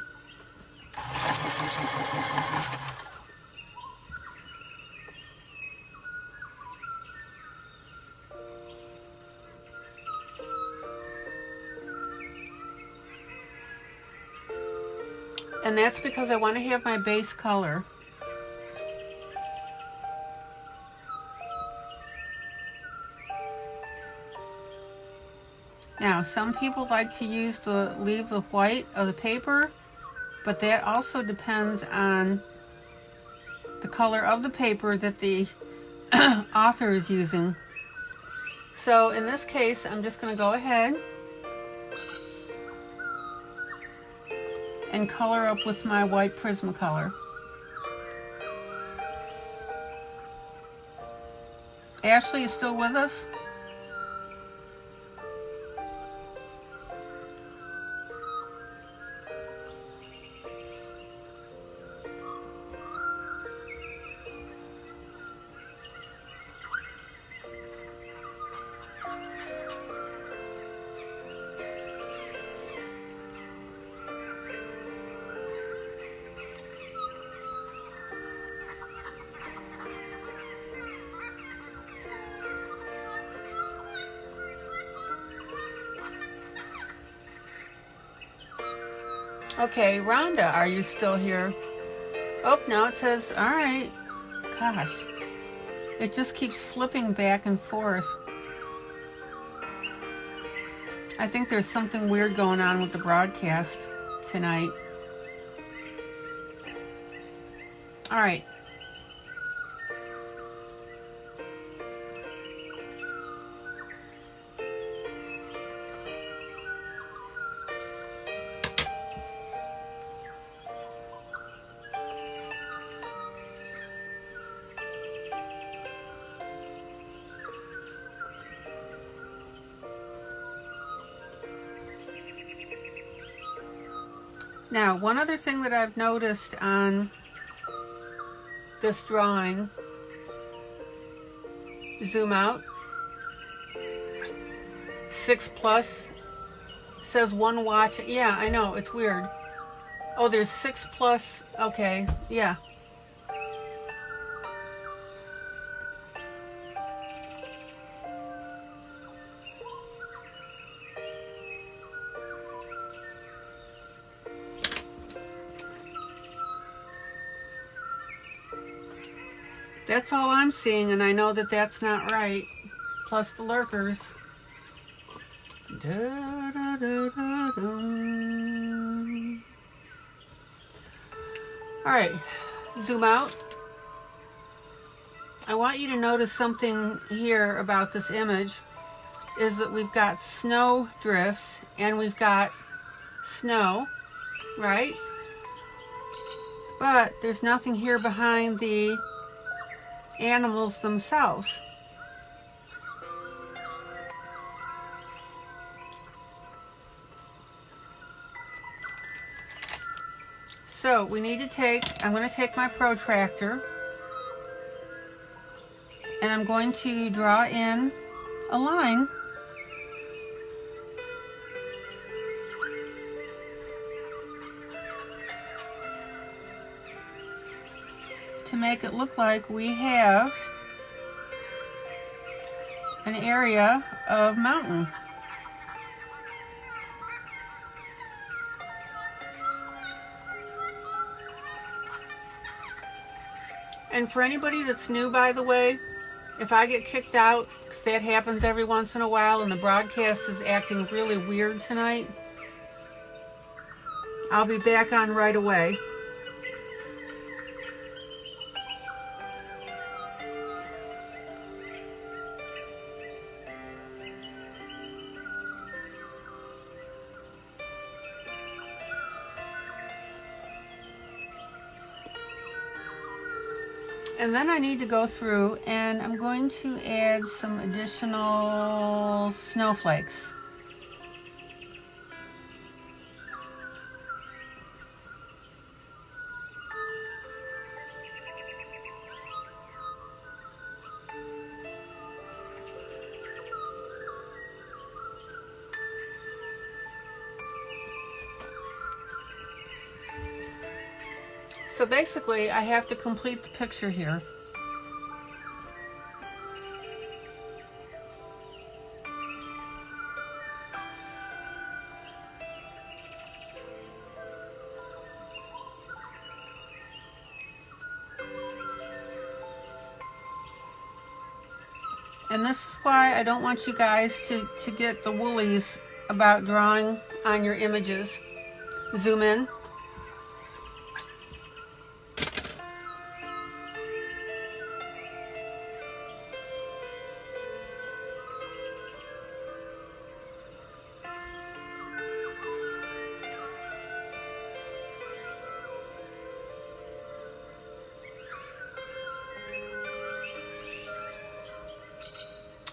And that's because I want to have my base color. Now, some people like to leave the white of the paper, but that also depends on the color of the paper that the author is using. So in this case, I'm just going to go ahead and color up with my white Prismacolor. Ashley is still with us? Okay, Rhonda, are you still here? Oh, now it says, all right. Gosh, it just keeps flipping back and forth. I think there's something weird going on with the broadcast tonight. All right. Now, one other thing that I've noticed on this drawing, zoom out, 6+ says 1 watch. Yeah, I know, it's weird. Oh, there's 6+, okay, yeah. That's all I'm seeing, and I know that that's not right. Plus the lurkers. Da, da, da, da, da. All right, zoom out. I want you to notice something here about this image, is that we've got snow drifts and we've got snow, right? But there's nothing here behind the animals themselves. So we need to I'm going to take my protractor and I'm going to draw in a line to make it look like we have an area of mountain. And for anybody that's new, by the way, if I get kicked out, because that happens every once in a while and the broadcast is acting really weird tonight, I'll be back on right away. And then I need to go through and I'm going to add some additional snowflakes. So basically, I have to complete the picture here. And this is why I don't want you guys to get the woolies about drawing on your images. Zoom in.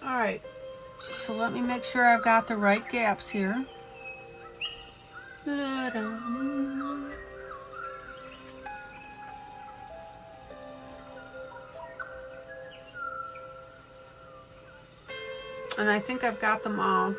Alright, so let me make sure I've got the right gaps here. And I think I've got them all.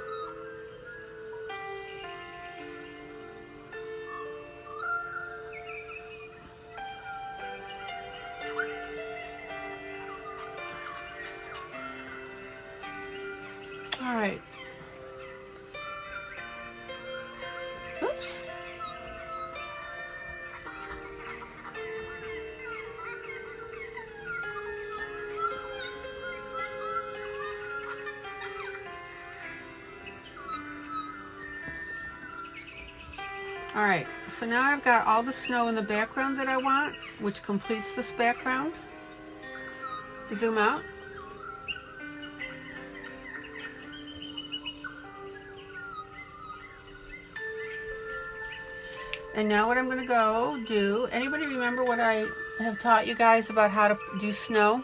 Alright. Oops. Alright, so now I've got all the snow in the background that I want, which completes this background. Zoom out. And now what I'm going to go do, anybody remember what I have taught you guys about how to do snow?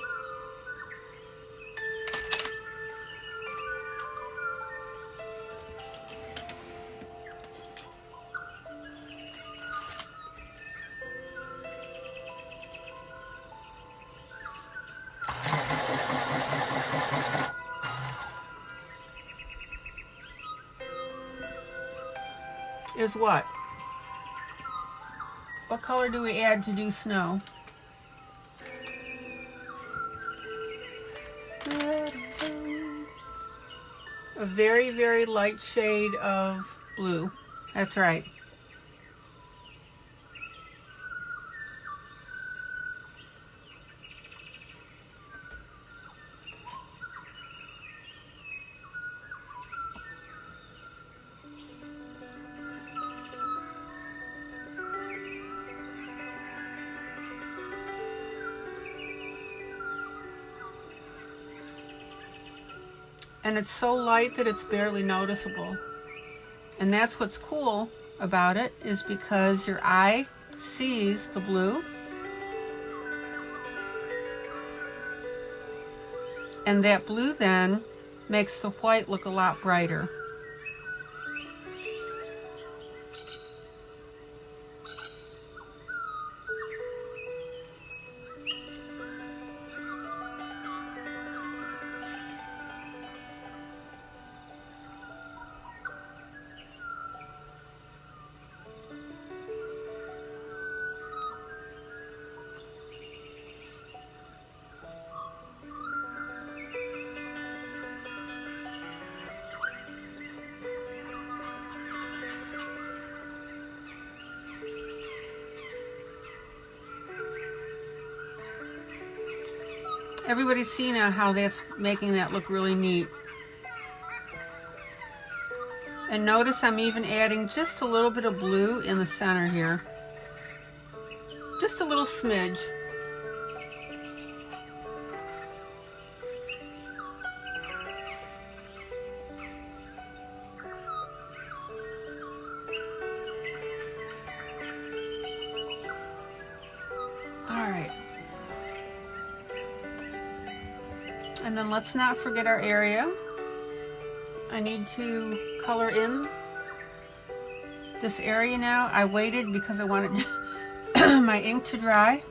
Is what? What color do we add to do snow? A very, very light shade of blue. That's right. And it's so light that it's barely noticeable. And that's what's cool about it, is because your eye sees the blue, and that blue then makes the white look a lot brighter. Everybody's seen now how that's making that look really neat. And notice I'm even adding just a little bit of blue in the center here. Just a little smidge. Alright. And then let's not forget our area. I need to color in this area now. I waited because I wanted my ink to dry.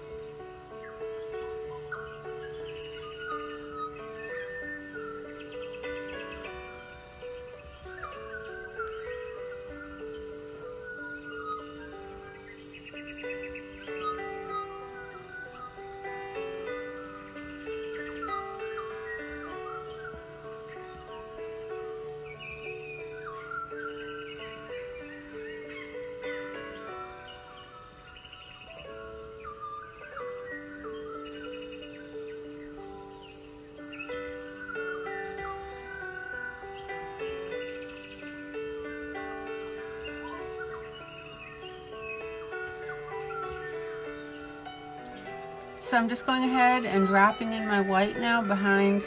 So I'm just going ahead and dropping in my white now behind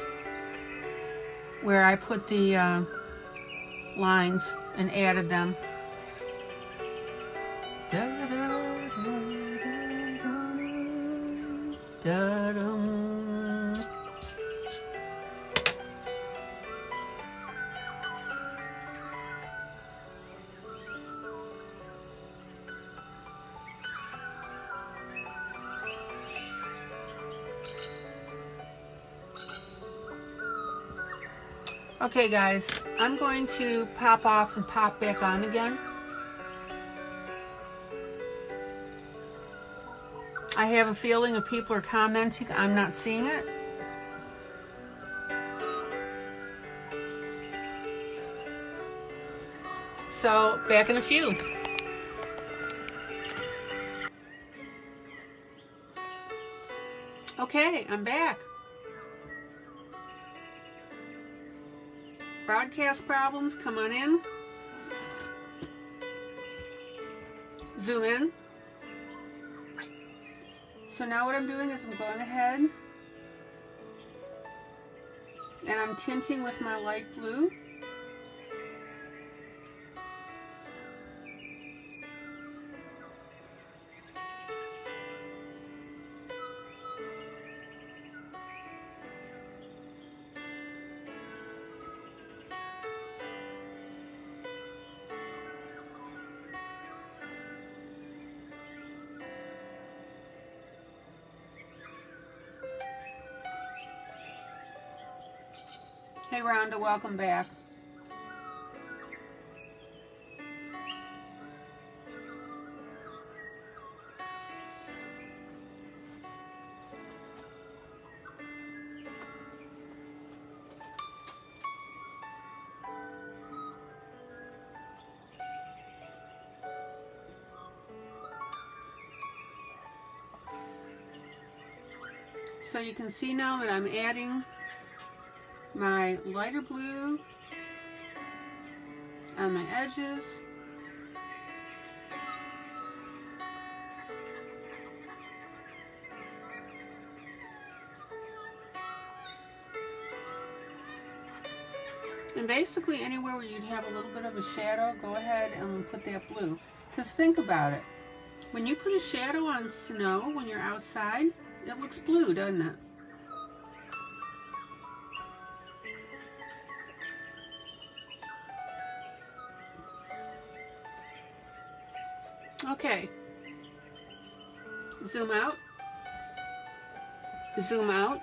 where I put the lines and added them. Okay guys, I'm going to pop off and pop back on again. I have a feeling if people are commenting, I'm not seeing it. So, back in a few. Okay, I'm back. Broadcast problems, come on in. Zoom in. So now what I'm doing is I'm going ahead and I'm tinting with my light blue. Hey Rhonda, welcome back. So you can see now that I'm adding my lighter blue on my edges. And basically anywhere where you'd have a little bit of a shadow, go ahead and put that blue. Because think about it. When you put a shadow on snow when you're outside, it looks blue, doesn't it? Okay. Zoom out. Zoom out.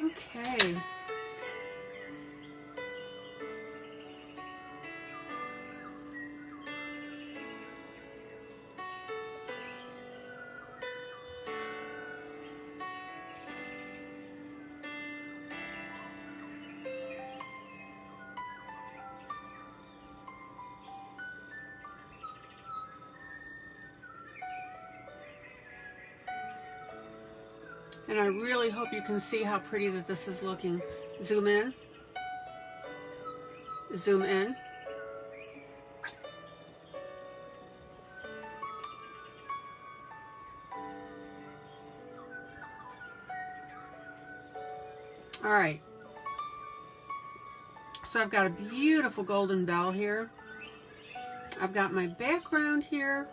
Okay. And I really hope you can see how pretty that this is looking. Zoom in. Zoom in. All right. So I've got a beautiful golden bell here. I've got my background here.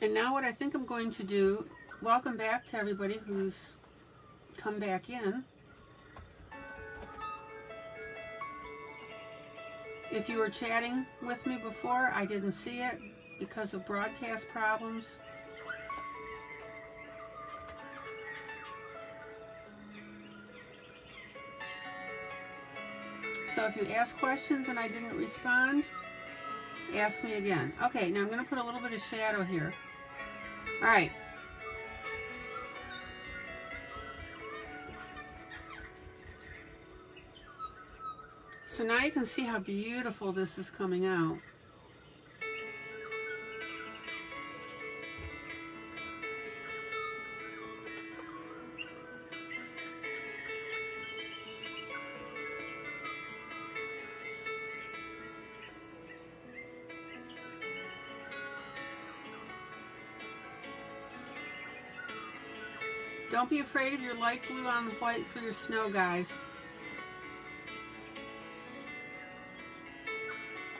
And now what I think I'm going to do, welcome back to everybody who's come back in. If you were chatting with me before, I didn't see it because of broadcast problems. So if you ask questions and I didn't respond, ask me again. Okay, now I'm going to put a little bit of shadow here. All right. So now you can see how beautiful this is coming out. Don't be afraid of your light blue on the white for your snow, guys.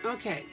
Okay.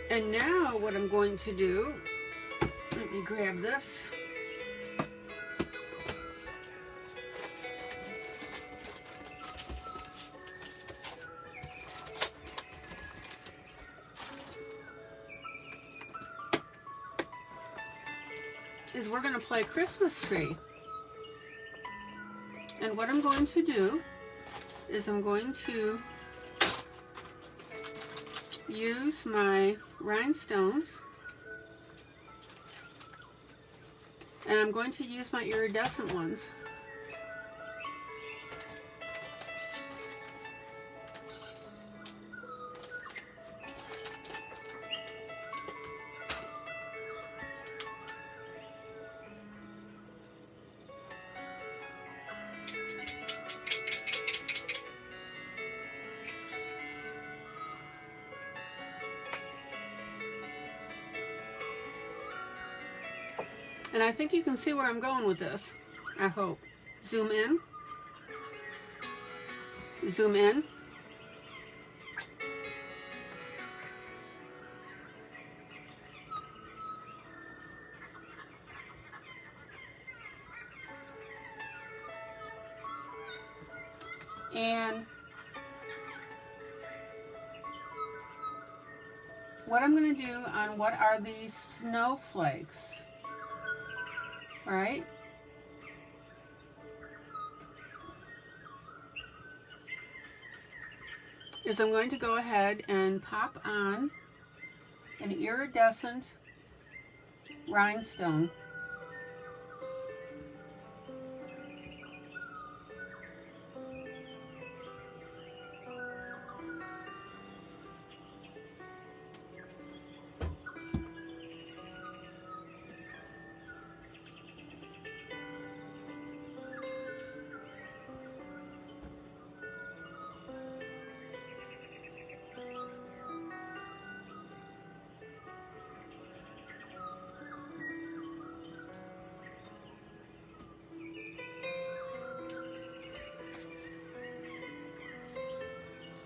And now what I'm going to do, let me grab this. Is we're going to play Christmas tree. And what I'm going to do is I'm going to use my rhinestones, and I'm going to use my iridescent ones. And I think you can see where I'm going with this, I hope. Zoom in. Zoom in. And what I'm going to do on what are these snowflakes, all right? Is I'm going to go ahead and pop on an iridescent rhinestone.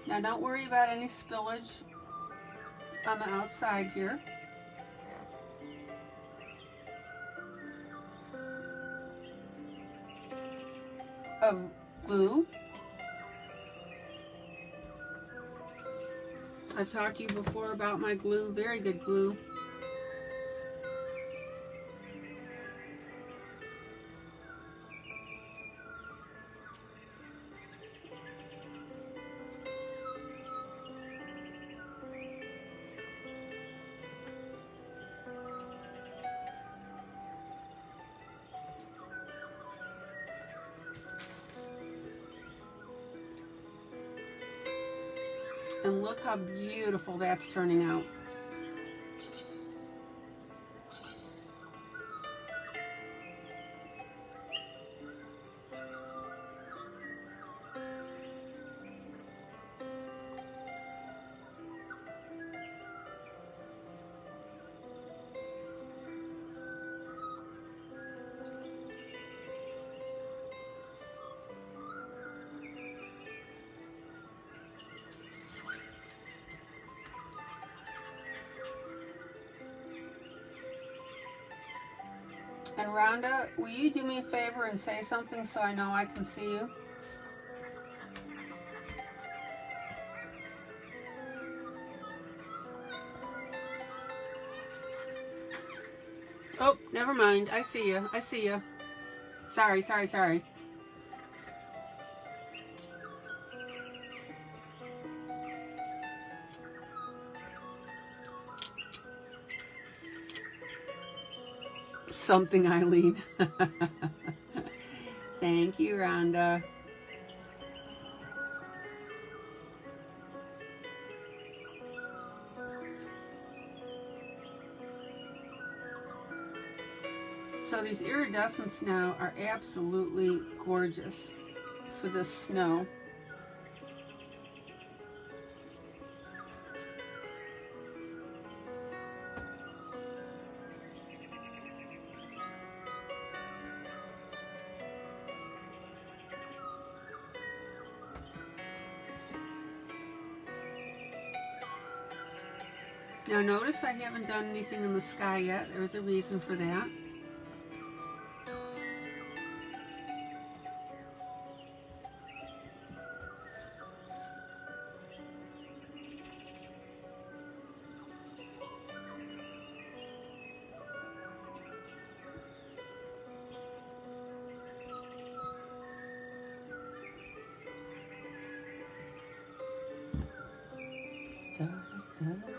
Now don't worry about any spillage on the outside here. Of glue. I've talked to you before about my glue, very good glue. And look how beautiful that's turning out. And Rhonda, will you do me a favor and say something so I know I can see you? Oh, never mind. I see you. I see you. Sorry, sorry, sorry. Something, ILene. Thank you, Rhonda. So these iridescents now are absolutely gorgeous for this snow. Now notice I haven't done anything in the sky yet. There's a reason for that. Da, da, da, da.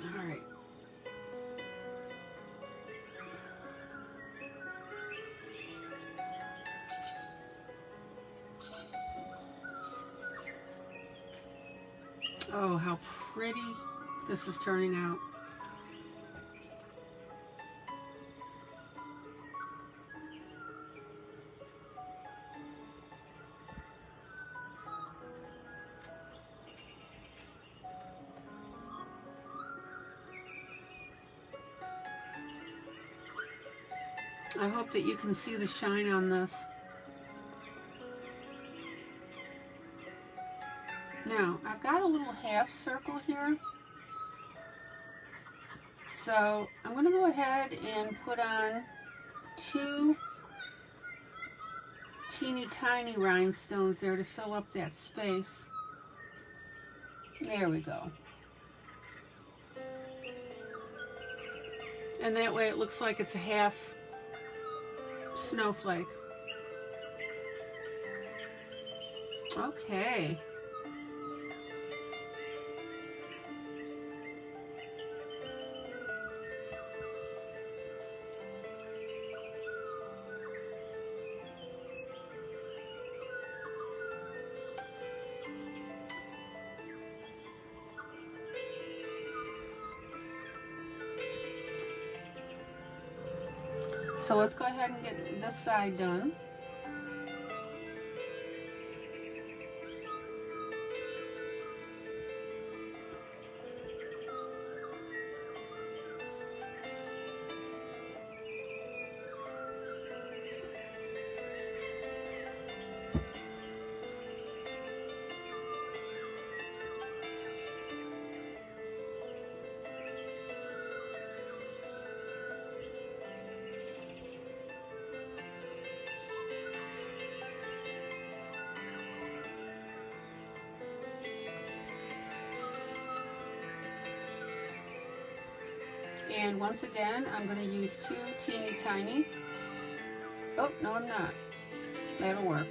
All right. Oh, how pretty this is turning out. I hope that you can see the shine on this. Now, I've got a little half circle here. So I'm going to go ahead and put on 2 teeny tiny rhinestones there to fill up that space. There we go. And that way it looks like it's a half snowflake. Okay. So let's go ahead and get this side done. And once again, I'm going to use 2 teeny tiny. Oh, no, I'm not. That'll work.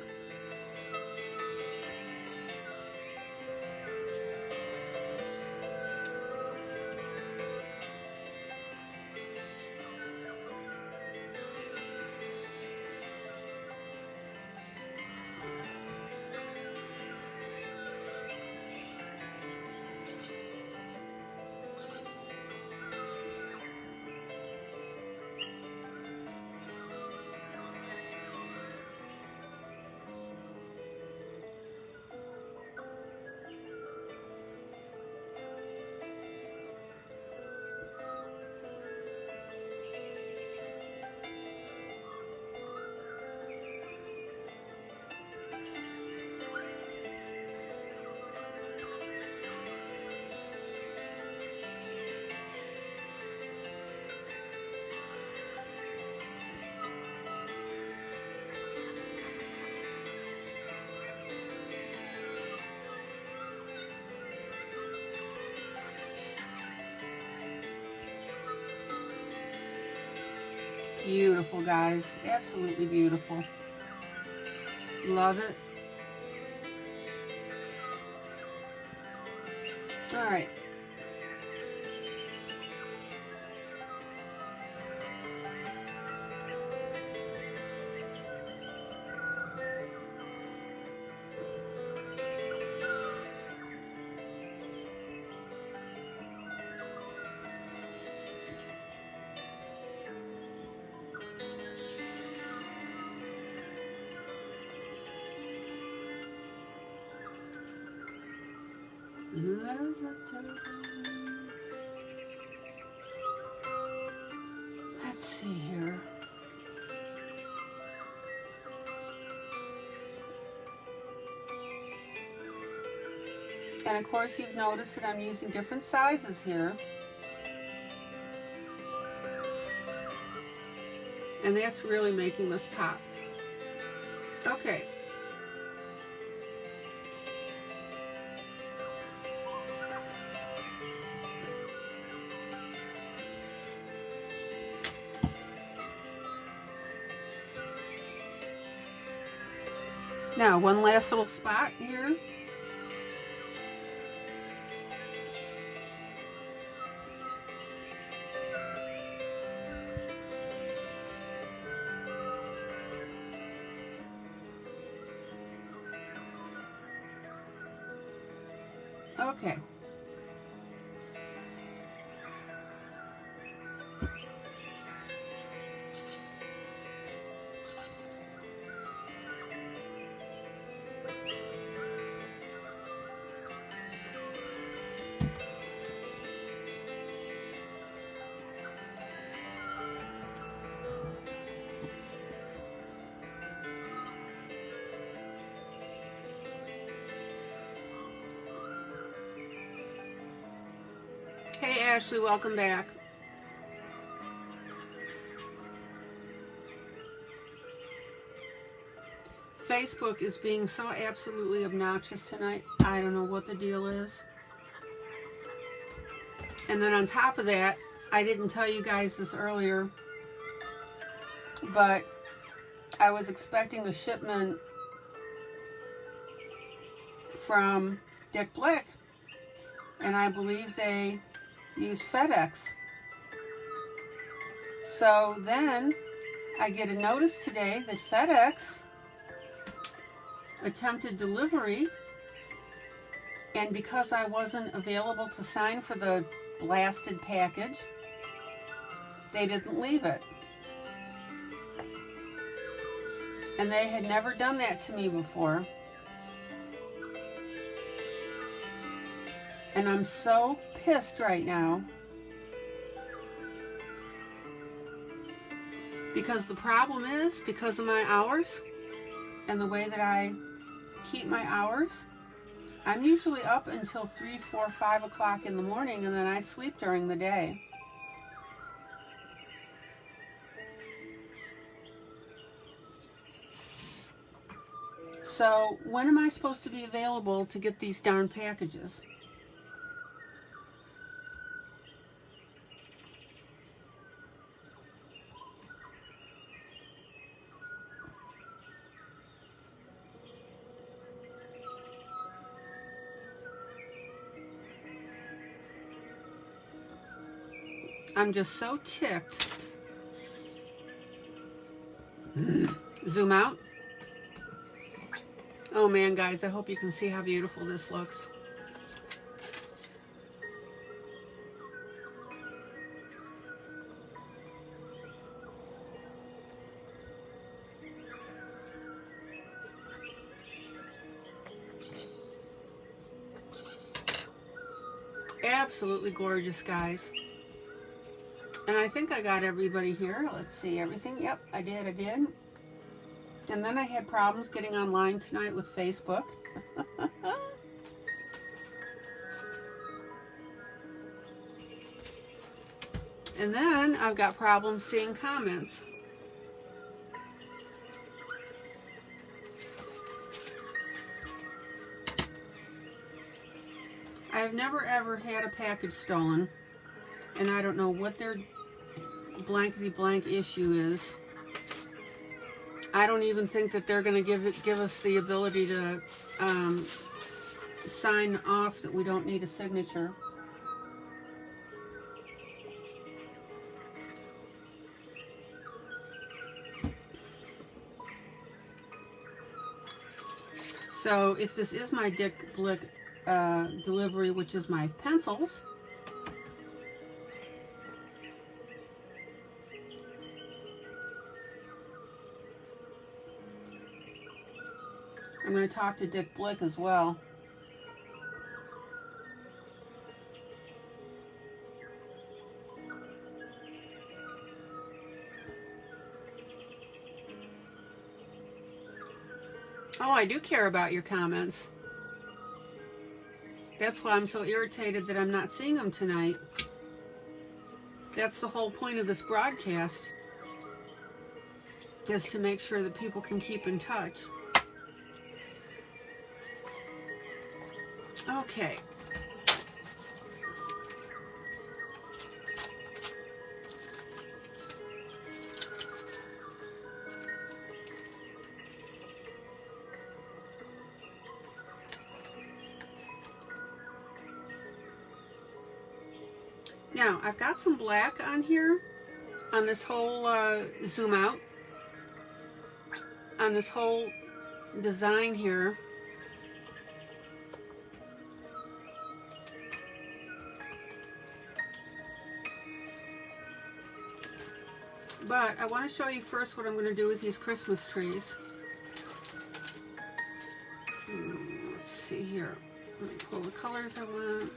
Beautiful, guys. Absolutely beautiful. Love it. All right. Let's see here. And of course you've noticed that I'm using different sizes here. And that's really making this pop. Okay. Now, one last little spot here. Okay. Hey Ashley, welcome back. Facebook is being so absolutely obnoxious tonight. I don't know what the deal is. And then on top of that, I didn't tell you guys this earlier, but I was expecting a shipment from Dick Blick, and I believe they use FedEx. So then I get a notice today that FedEx attempted delivery, and because I wasn't available to sign for the blasted package, they didn't leave it. And they had never done that to me before. And I'm so pissed right now. Because the problem is, because of my hours and the way that I keep my hours, I'm usually up until 3, 4, 5 o'clock in the morning, and then I sleep during the day. So when am I supposed to be available to get these darn packages? I'm just so ticked. Zoom out. Oh man, guys, I hope you can see how beautiful this looks. Absolutely gorgeous, guys. And I think I got everybody here. Let's see, everything. Yep, I did. And then I had problems getting online tonight with Facebook. And then I've got problems seeing comments. I've never ever had a package stolen, and I don't know what their blankety blank issue is. I don't even think that they're going to give us the ability to sign off that we don't need a signature. So if this is my Dick Blick delivery, which is my pencils, I'm going to talk to Dick Blick as well. Oh, I do care about your comments. That's why I'm so irritated that I'm not seeing them tonight. That's the whole point of this broadcast, is to make sure that people can keep in touch. Okay. Now, I've got some black on here, on this whole zoom out, on this whole design here. But I want to show you first what I'm going to do with these Christmas trees. Let's see here. Let me pull the colors I want.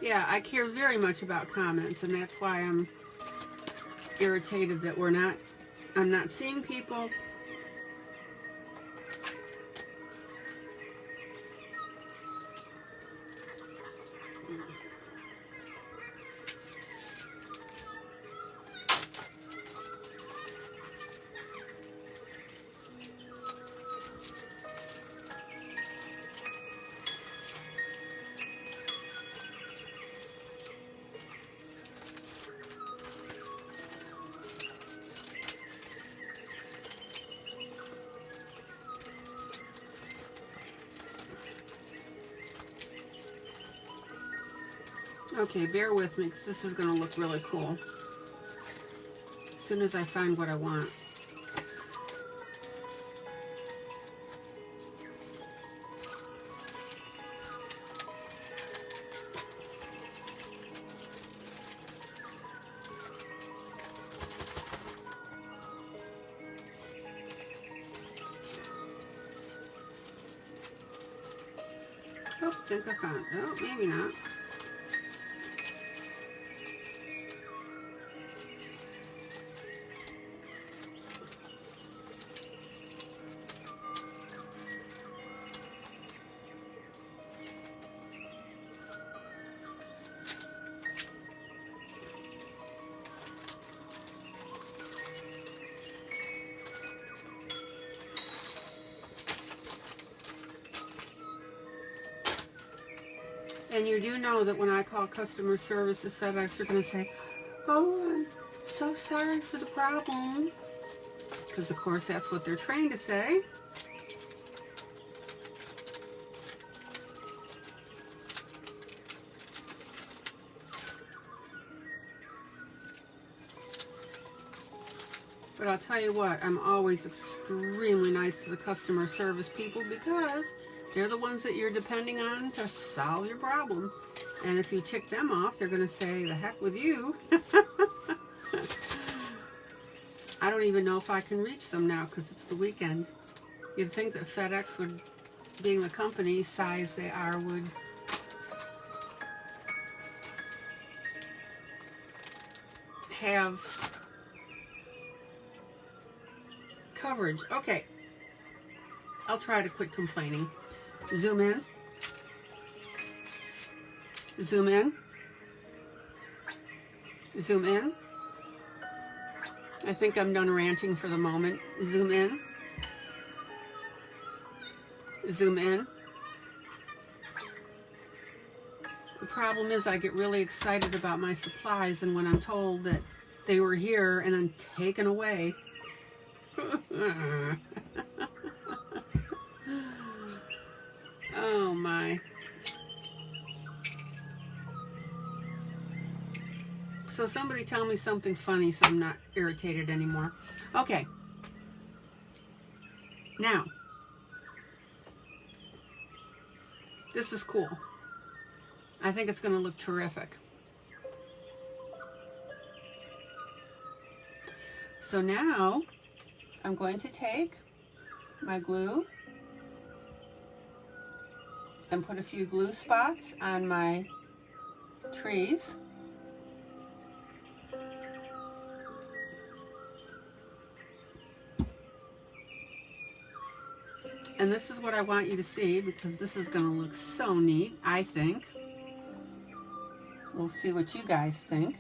Yeah, I care very much about comments, and that's why I'm irritated that I'm not seeing people. Okay, bear with me, because this is going to look really cool as soon as I find what I want. Oh, I think I found it. Oh, maybe not. And you do know that when I call customer service at FedEx, they're going to say, "Oh, I'm so sorry for the problem." Because, of course, that's what they're trained to say. But I'll tell you what, I'm always extremely nice to the customer service people, because they're the ones that you're depending on to solve your problem. And if you tick them off, they're going to say, "The heck with you." I don't even know if I can reach them now because it's the weekend. You'd think that FedEx would, being the company size they are, would have coverage. Okay, I'll try to quit complaining. Zoom in. Zoom in. Zoom in. I think I'm done ranting for the moment. Zoom in. Zoom in. The problem is I get really excited about my supplies, and when I'm told that they were here and then taken away. Oh my. So somebody tell me something funny so I'm not irritated anymore. Okay. Now, this is cool. I think it's going to look terrific. So now I'm going to take my glue and put a few glue spots on my trees. And this is what I want you to see, because this is going to look so neat, I think. We'll see what you guys think.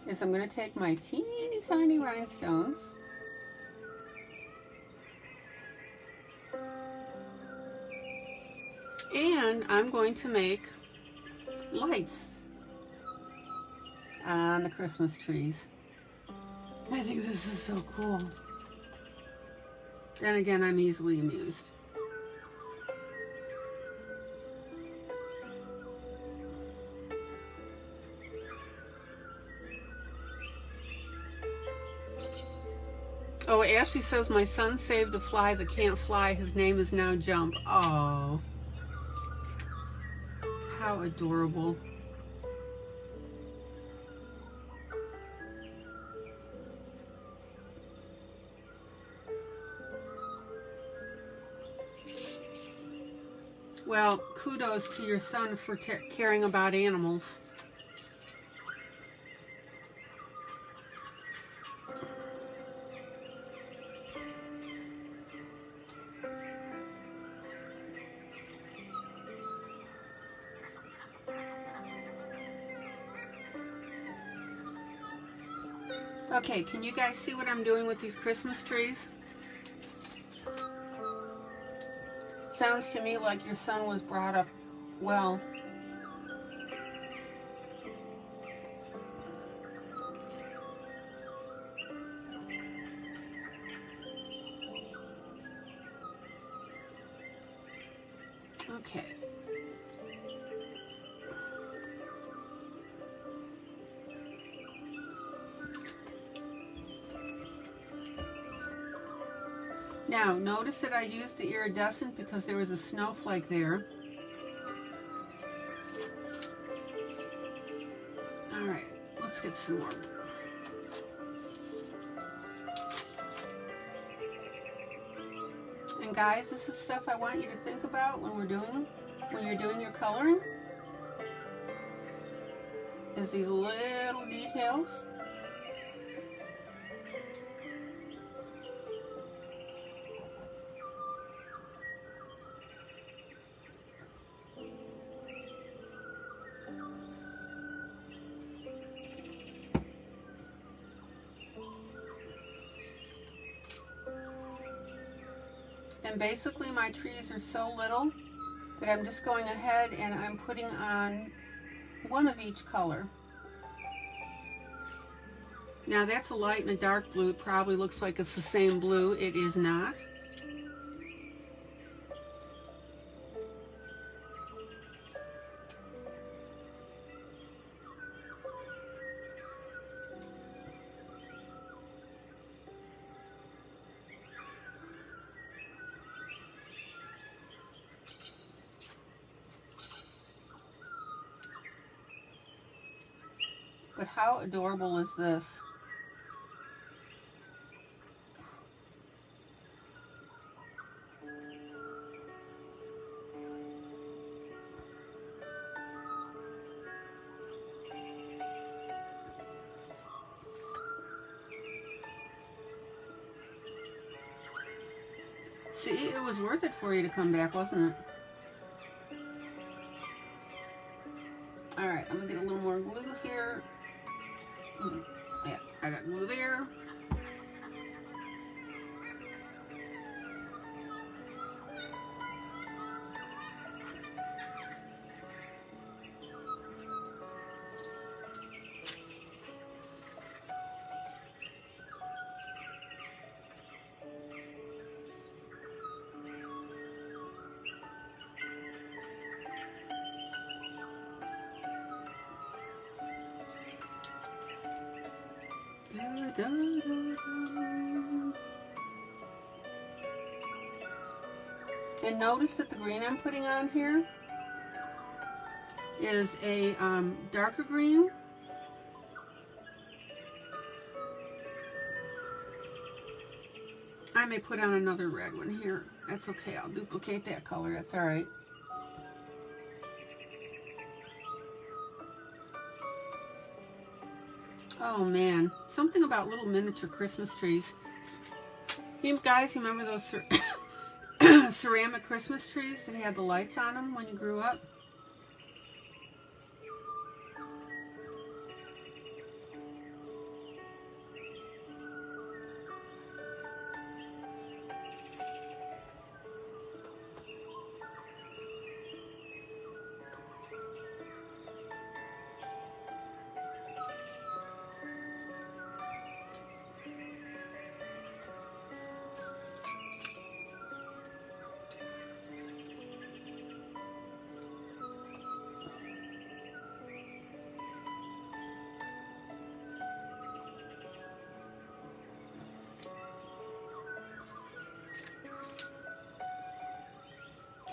Is I'm going to take my teeny tiny rhinestones and I'm going to make lights on the Christmas trees. I think this is so cool. Then again, I'm easily amused. Oh, Ashley says, my son saved a fly that can't fly. His name is now Jump. Oh, how adorable. Well, kudos to your son for caring about animals. Okay, can you guys see what I'm doing with these Christmas trees? Sounds to me like your son was brought up well. Okay. Now, notice that I used the iridescent because there was a snowflake there. All right, let's get some more. And guys, this is stuff I want you to think about when you're doing your coloring. Is these little details. And basically my trees are so little that I'm just going ahead and I'm putting on one of each color. Now that's a light and a dark blue. It probably looks like it's the same blue. It is not. But how adorable is this? See, it was worth it for you to come back, wasn't it? Alright, I'm going to get a little more glue here. Yeah, I got glue there. And notice that the green I'm putting on here is a darker green. I may put on another red one here. That's okay. I'll duplicate that color. That's all right. Oh man, something about little miniature Christmas trees. You guys remember those ceramic Christmas trees that had the lights on them when you grew up?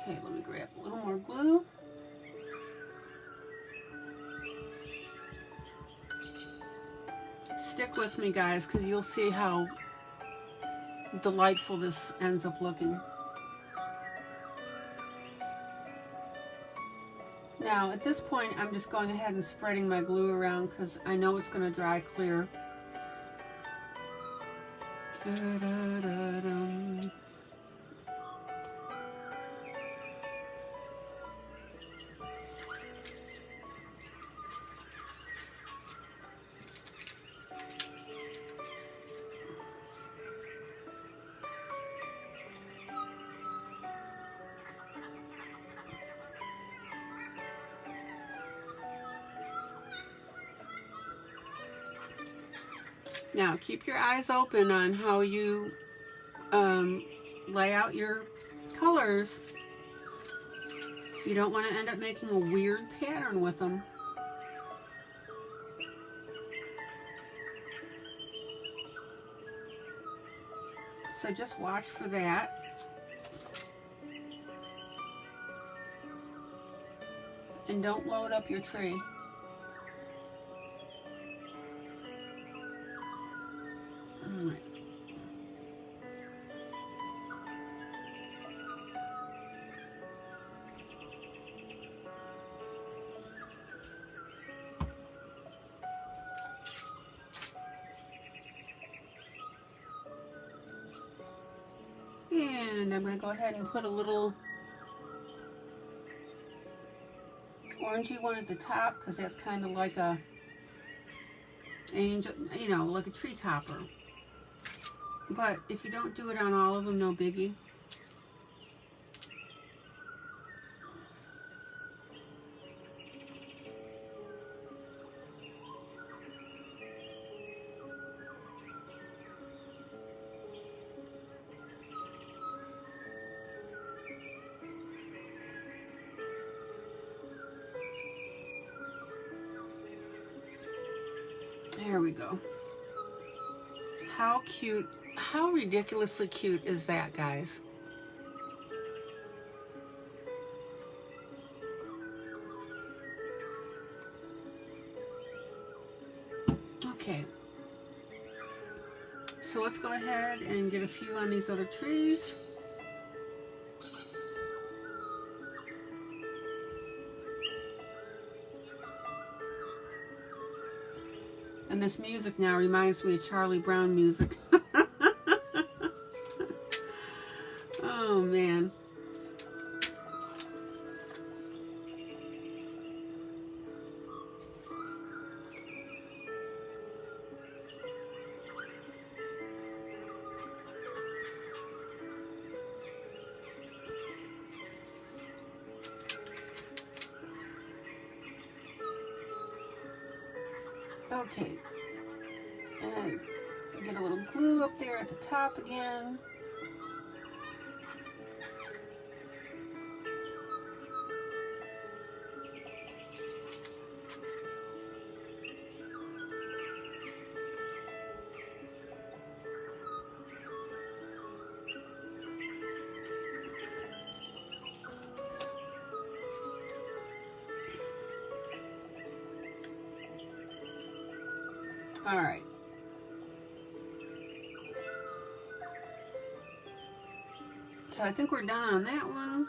Okay, let me grab a little more glue. Stick with me, guys, because you'll see how delightful this ends up looking. Now, at this point, I'm just going ahead and spreading my glue around because I know it's going to dry clear. Da-da-da-dum. Now, keep your eyes open on how you lay out your colors. You don't want to end up making a weird pattern with them. So just watch for that. And don't load up your tree. And I'm going to go ahead and put a little orangey one at the top because that's kind of like a angel, you know, like a tree topper. But if you don't do it on all of them, no biggie. There we go. How cute, how ridiculously cute is that, guys? Okay. So let's go ahead and get a few on these other trees. And this music now reminds me of Charlie Brown music. Oh Okay, and get a little glue up there at the top again. All right. So I think we're done on that one.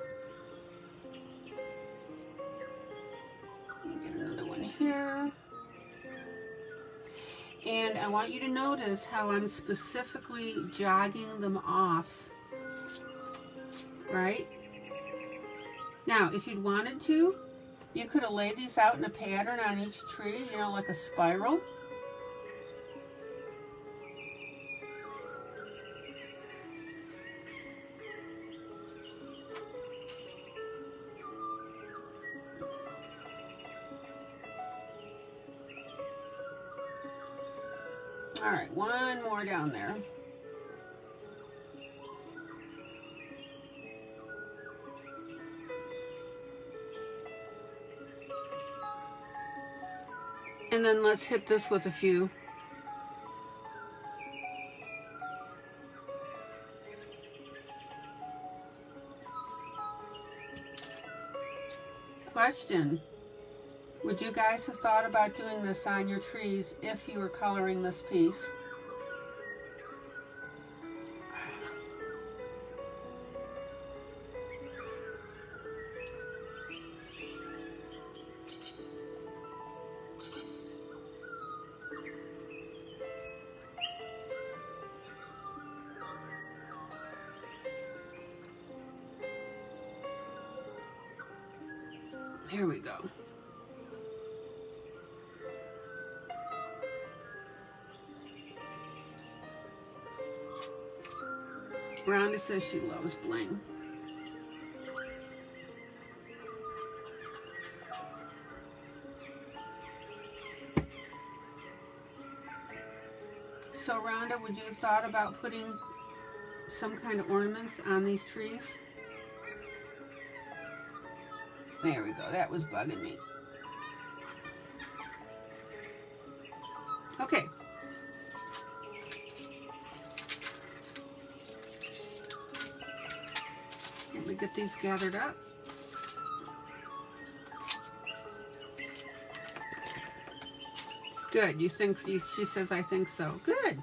Get another one here. And I want you to notice how I'm specifically jogging them off, right? Now, if you'd wanted to, you could have laid these out in a pattern on each tree, you know, like a spiral. All right, one more down there. And then let's hit this with a few. Question. Would you guys have thought about doing this on your trees if you were coloring this piece? Here we go. Rhonda says she loves bling. So Rhonda, would you have thought about putting some kind of ornaments on these trees? There we go, that was bugging me. Okay. Let me get these gathered up. Good, you think, she says I think so. Good.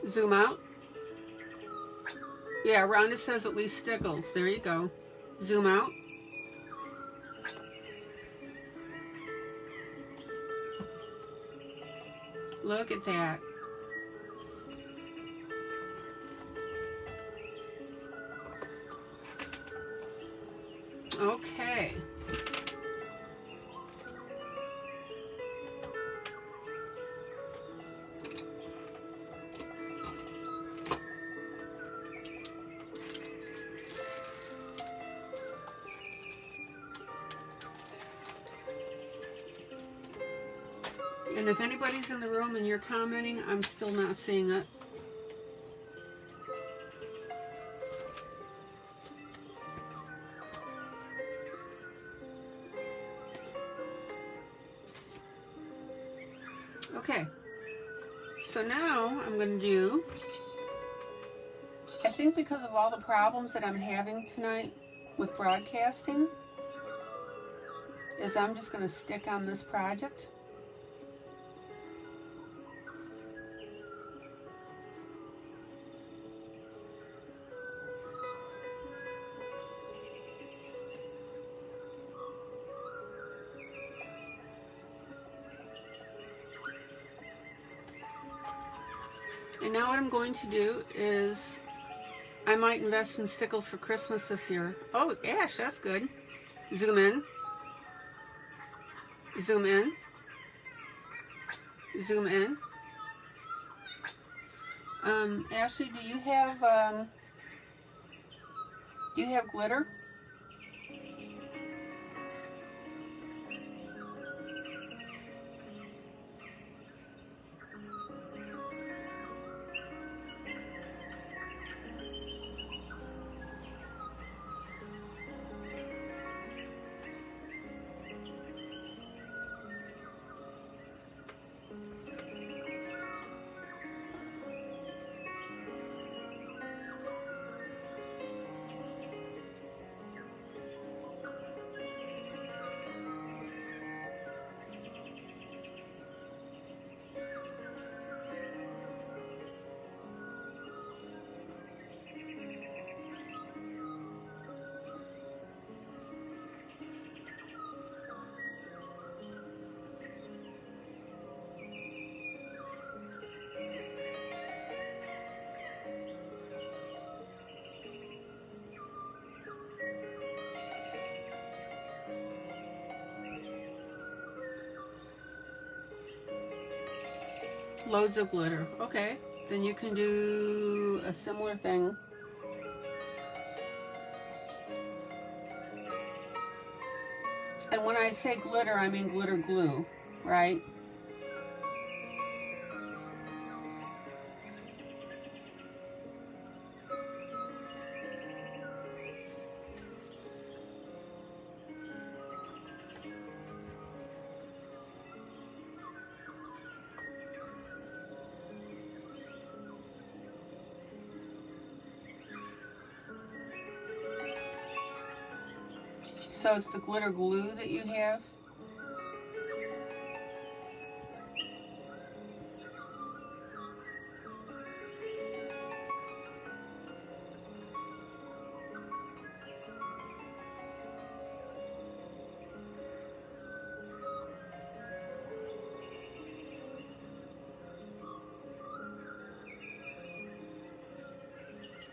Zoom out. Yeah, Rhonda says at least stickles. There you go. Zoom out. Look at that. Okay. And if anybody's in the room and you're commenting, I'm still not seeing it. Okay, so now I'm going to do, I think because of all the problems that I'm having tonight with broadcasting, is I'm just going to stick on this project. And now what I'm going to do is I might invest in stickles for Christmas this year. Oh, Ash, that's good. Zoom in. Zoom in. Zoom in. Ashley, do you have glitter? Loads of glitter. Okay, then you can do a similar thing. And when I say glitter, I mean glitter glue, right? So it's the glitter glue that you have?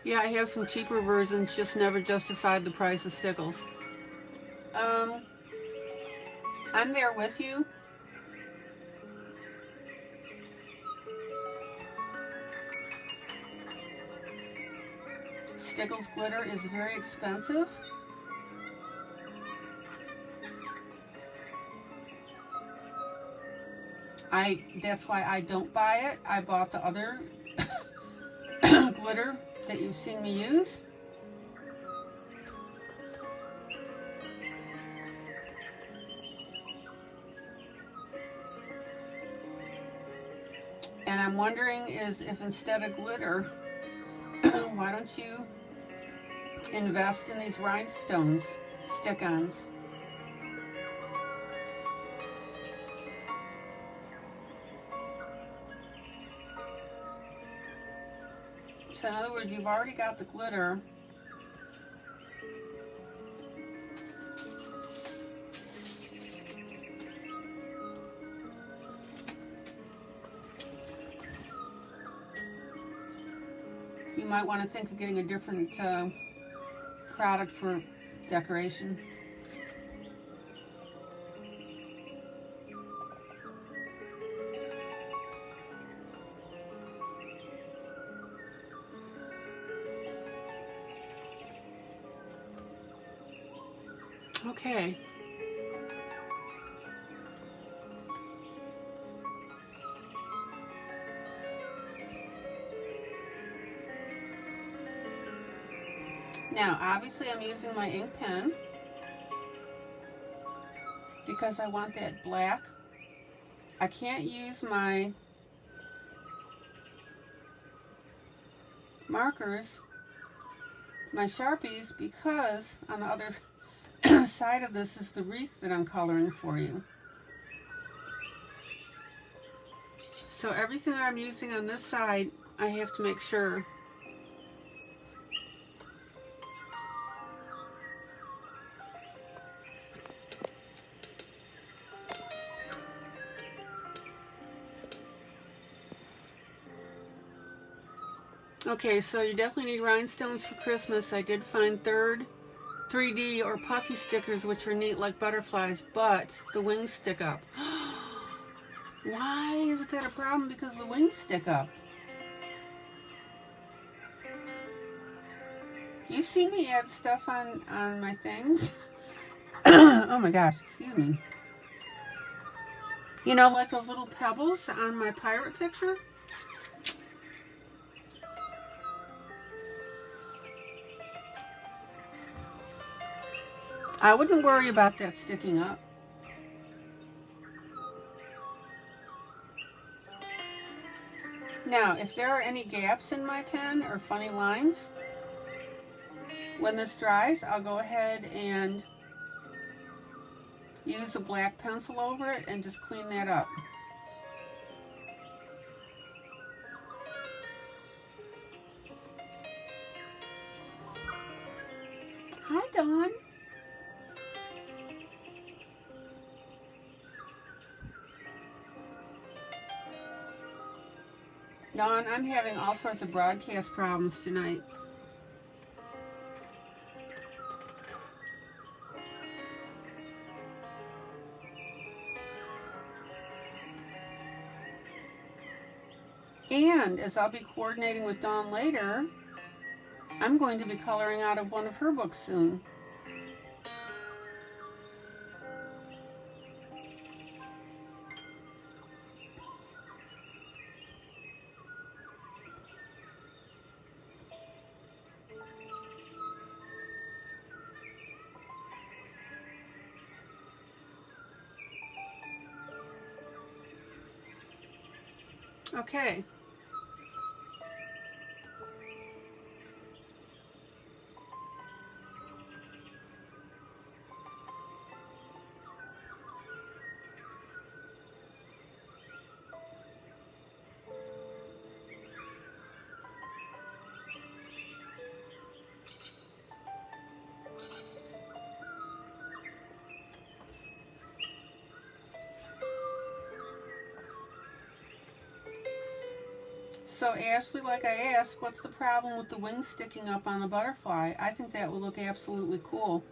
Yeah, I have some cheaper versions, just never justified the price of stickles. I'm there with you. Stickles glitter is very expensive. That's why I don't buy it. I bought the other glitter that you've seen me use. And I'm wondering if instead of glitter, why don't you invest in these rhinestones, stick-ons? So in other words, you've already got the glitter. You might want to think of getting a different product for decoration. Okay. Now, obviously I'm using my ink pen because I want that black. I can't use my markers, my Sharpies, because on the other side of this is the wreath that I'm coloring for you. So everything that I'm using on this side, I have to make sure Okay, so you definitely need rhinestones for Christmas. I did find 3D or puffy stickers, which are neat like butterflies, but the wings stick up. Why is that a problem? Because the wings stick up. You've seen me add stuff on my things. Oh my gosh, excuse me. You know, like those little pebbles on my pirate picture? I wouldn't worry about that sticking up. Now, if there are any gaps in my pen or funny lines, when this dries, I'll go ahead and use a black pencil over it and just clean that up. Hi, Dawn. Dawn, I'm having all sorts of broadcast problems tonight. And as I'll be coordinating with Dawn later, I'm going to be coloring out of one of her books soon. Okay. So Ashley, like I asked, what's the problem with the wings sticking up on the butterfly? I think that would look absolutely cool.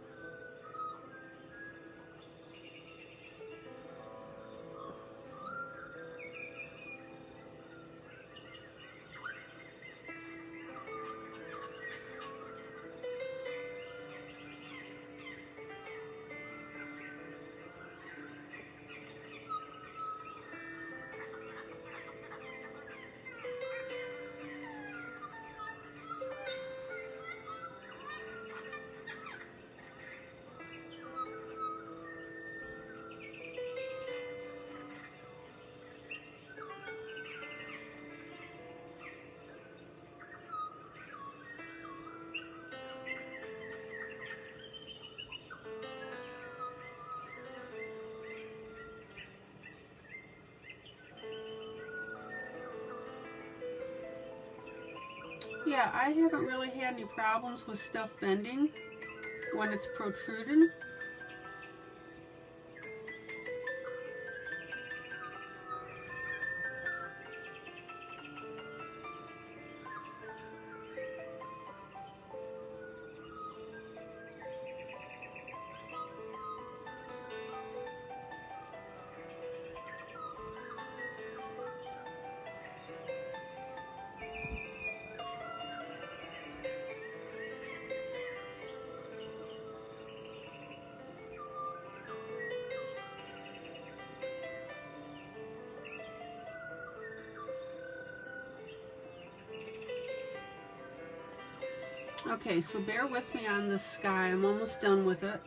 Yeah, I haven't really had any problems with stuff bending when it's protruding. Okay, so bear with me on this sky. I'm almost done with it.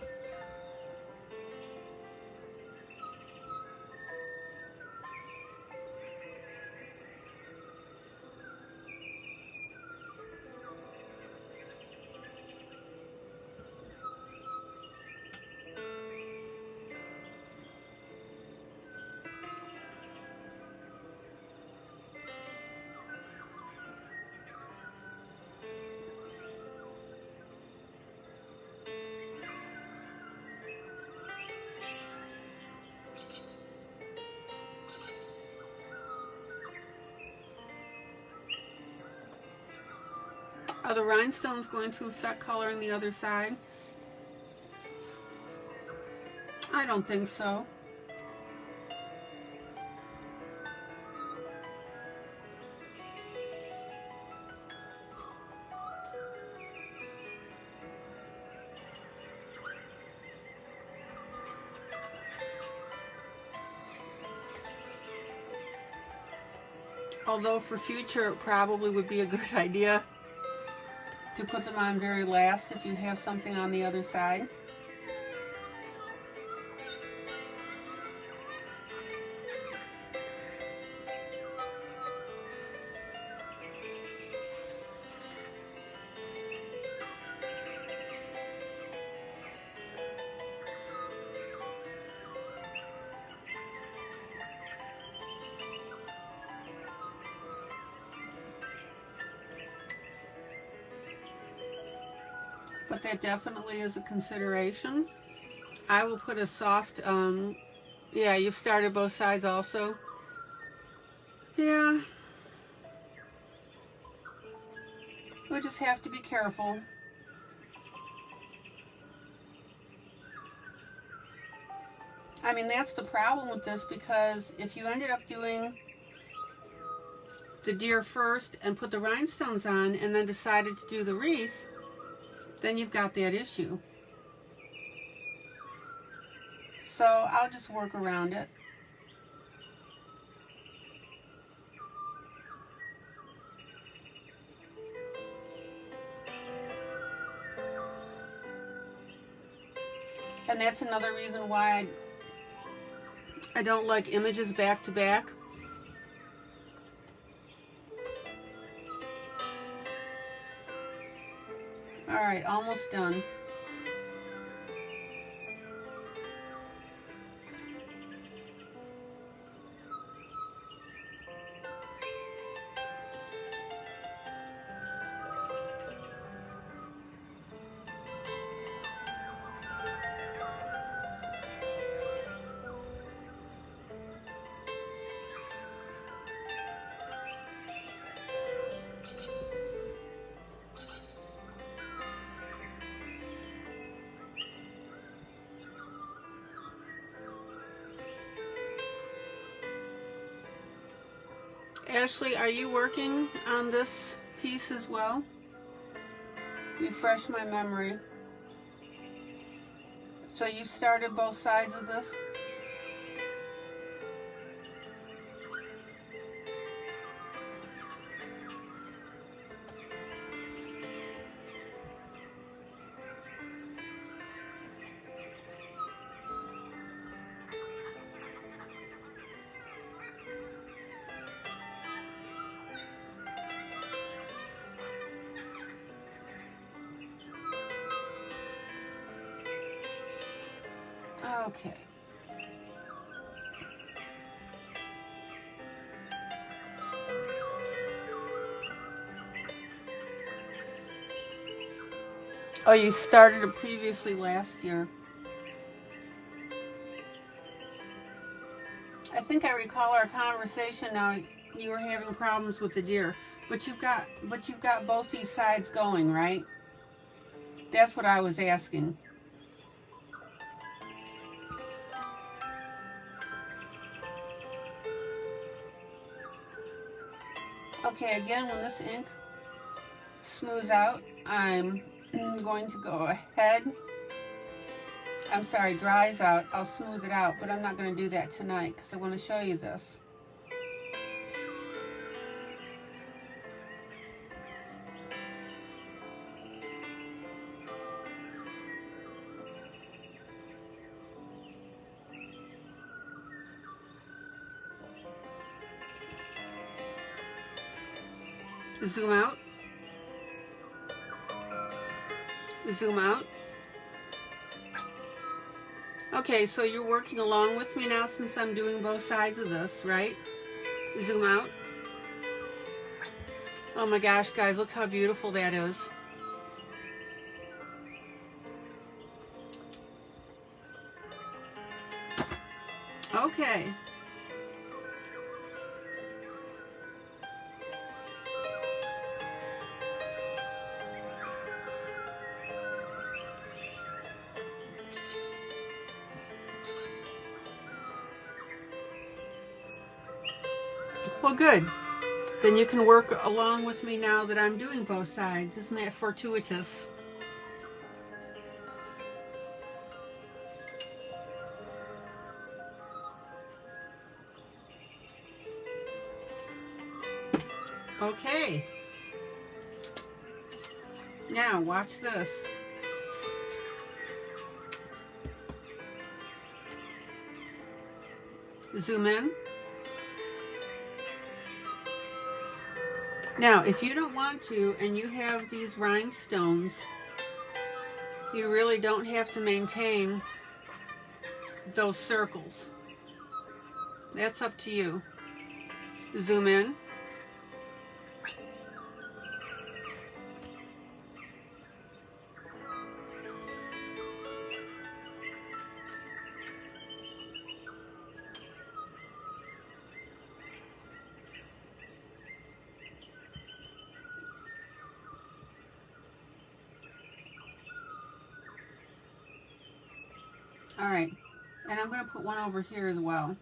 Are the rhinestones going to affect coloring the other side? I don't think so. Although for future it probably would be a good idea to put them on very last if you have something on the other side. But that definitely is a consideration. I will put a soft, yeah, you've started both sides also. Yeah. We just have to be careful. I mean, that's the problem with this, because if you ended up doing the deer first and put the rhinestones on and then decided to do the wreath, then you've got that issue. So I'll just work around it. And that's another reason why I don't like images back to back. All right, almost done. Ashley, are you working on this piece as well? Refresh my memory. So you started both sides of this? Okay. Oh, you started it previously last year. I think I recall our conversation now. You were having problems with the deer, but you've got both these sides going, right? That's what I was asking. Okay, again, when this ink smooths out, I'm going to go ahead. I'm sorry, dries out. I'll smooth it out, but I'm not going to do that tonight because I want to show you this. Zoom out. Zoom out. Okay, so you're working along with me now since I'm doing both sides of this, right? Zoom out. Oh my gosh, guys, look how beautiful that is. Okay. Well, good. Then you can work along with me now that I'm doing both sides. Isn't that fortuitous? Okay. Now watch this. Zoom in. Now, if you don't want to and you have these rhinestones, you really don't have to maintain those circles. That's up to you. Zoom in. All right, and I'm going to put one over here as well.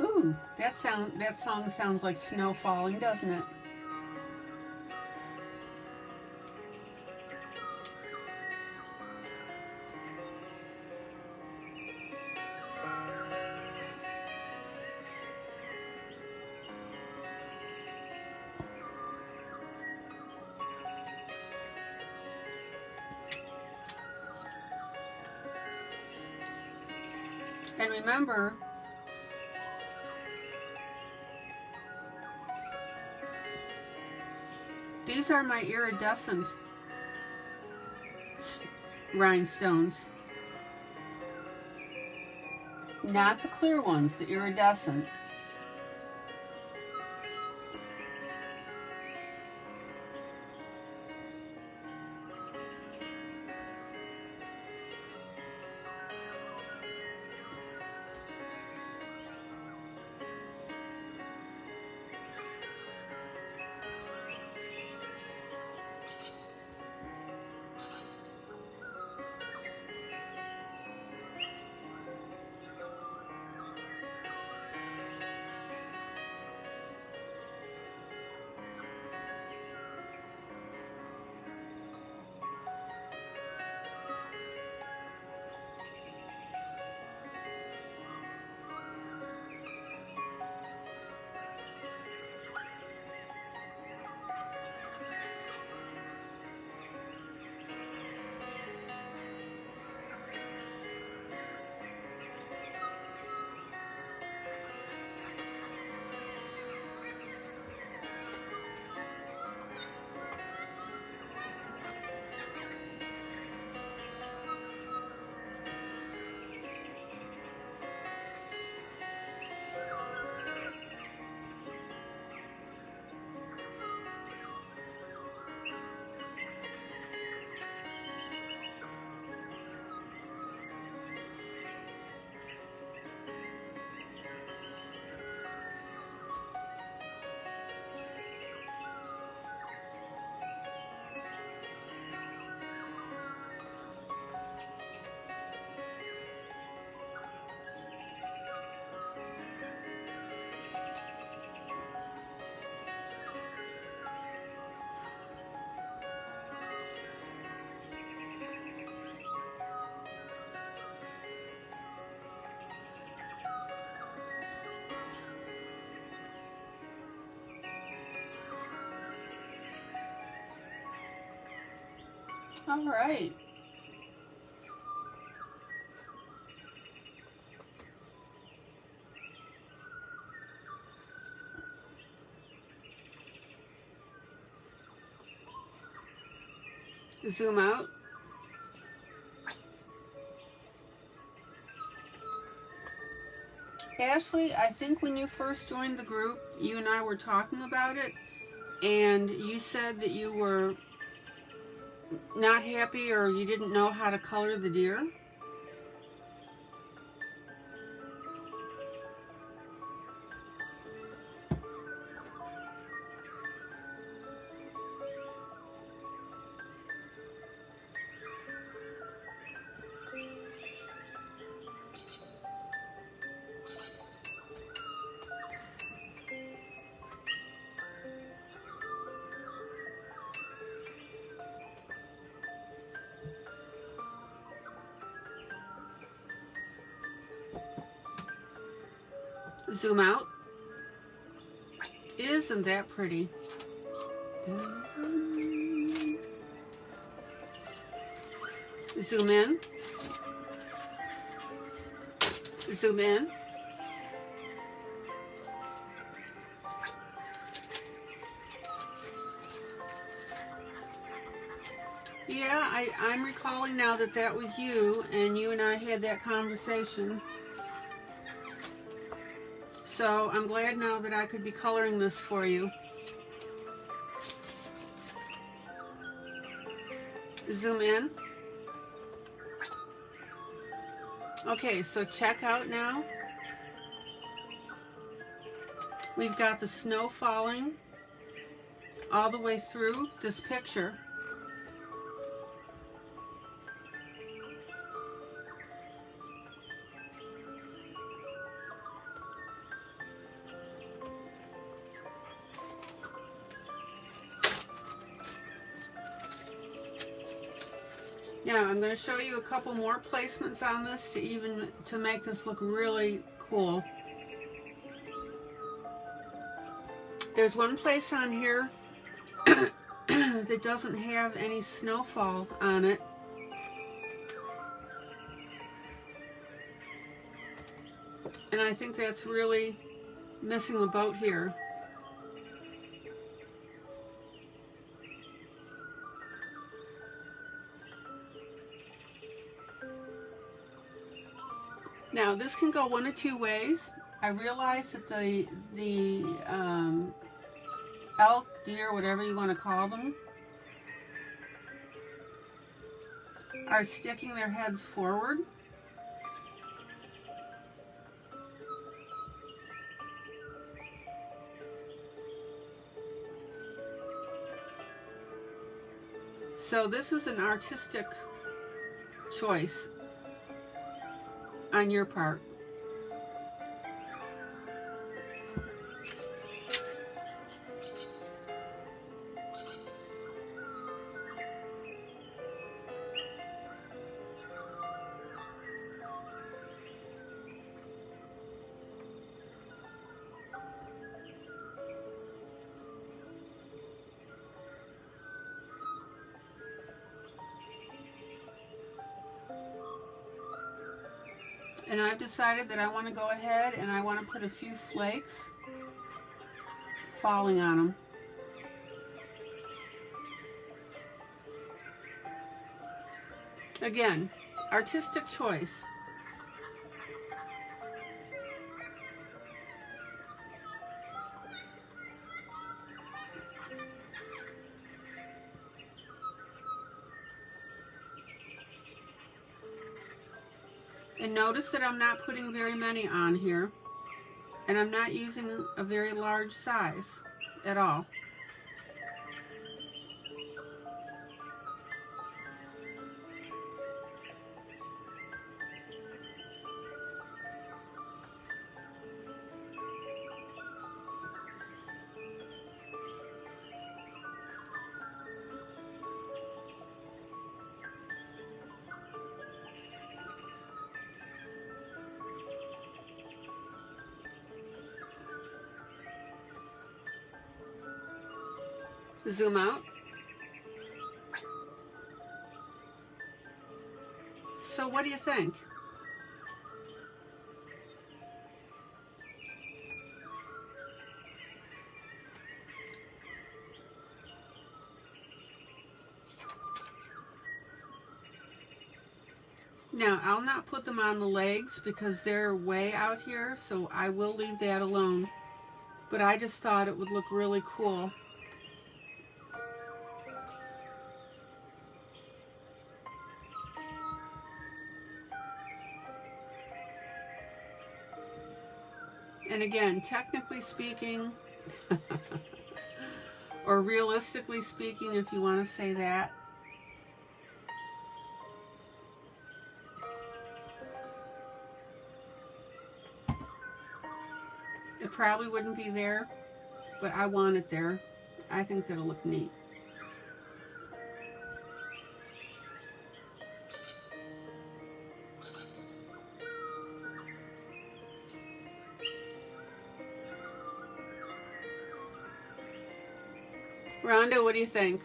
Ooh, that song sounds like snow falling, doesn't it? And remember, these are my iridescent rhinestones. Not the clear ones, the iridescent. All right. Zoom out. Ashley, I think when you first joined the group, you and I were talking about it, and you said that you were not happy or you didn't know how to color the deer. Zoom out. Isn't that pretty? Zoom in. Zoom in. Yeah, I'm recalling now that that was you, and you and I had that conversation. So I'm glad now that I could be coloring this for you. Zoom in. Okay, so check out now. We've got the snow falling all the way through this picture. Now I'm going to show you a couple more placements on this to make this look really cool. There's one place on here that doesn't have any snowfall on it. And I think that's really missing the boat here. Now this can go one of two ways. I realize that the elk, deer, whatever you want to call them, are sticking their heads forward. So this is an artistic choice on your part. And I've decided that I want to go ahead and I want to put a few flakes falling on them. Again, artistic choice. And notice that I'm not putting very many on here, and I'm not using a very large size at all. Zoom out. So what do you think? Now, I'll not put them on the legs because they're way out here, so I will leave that alone. But I just thought it would look really cool. And again, technically speaking, or realistically speaking, if you want to say that, it probably wouldn't be there, but I want it there. I think that'll look neat. Rhonda, what do you think?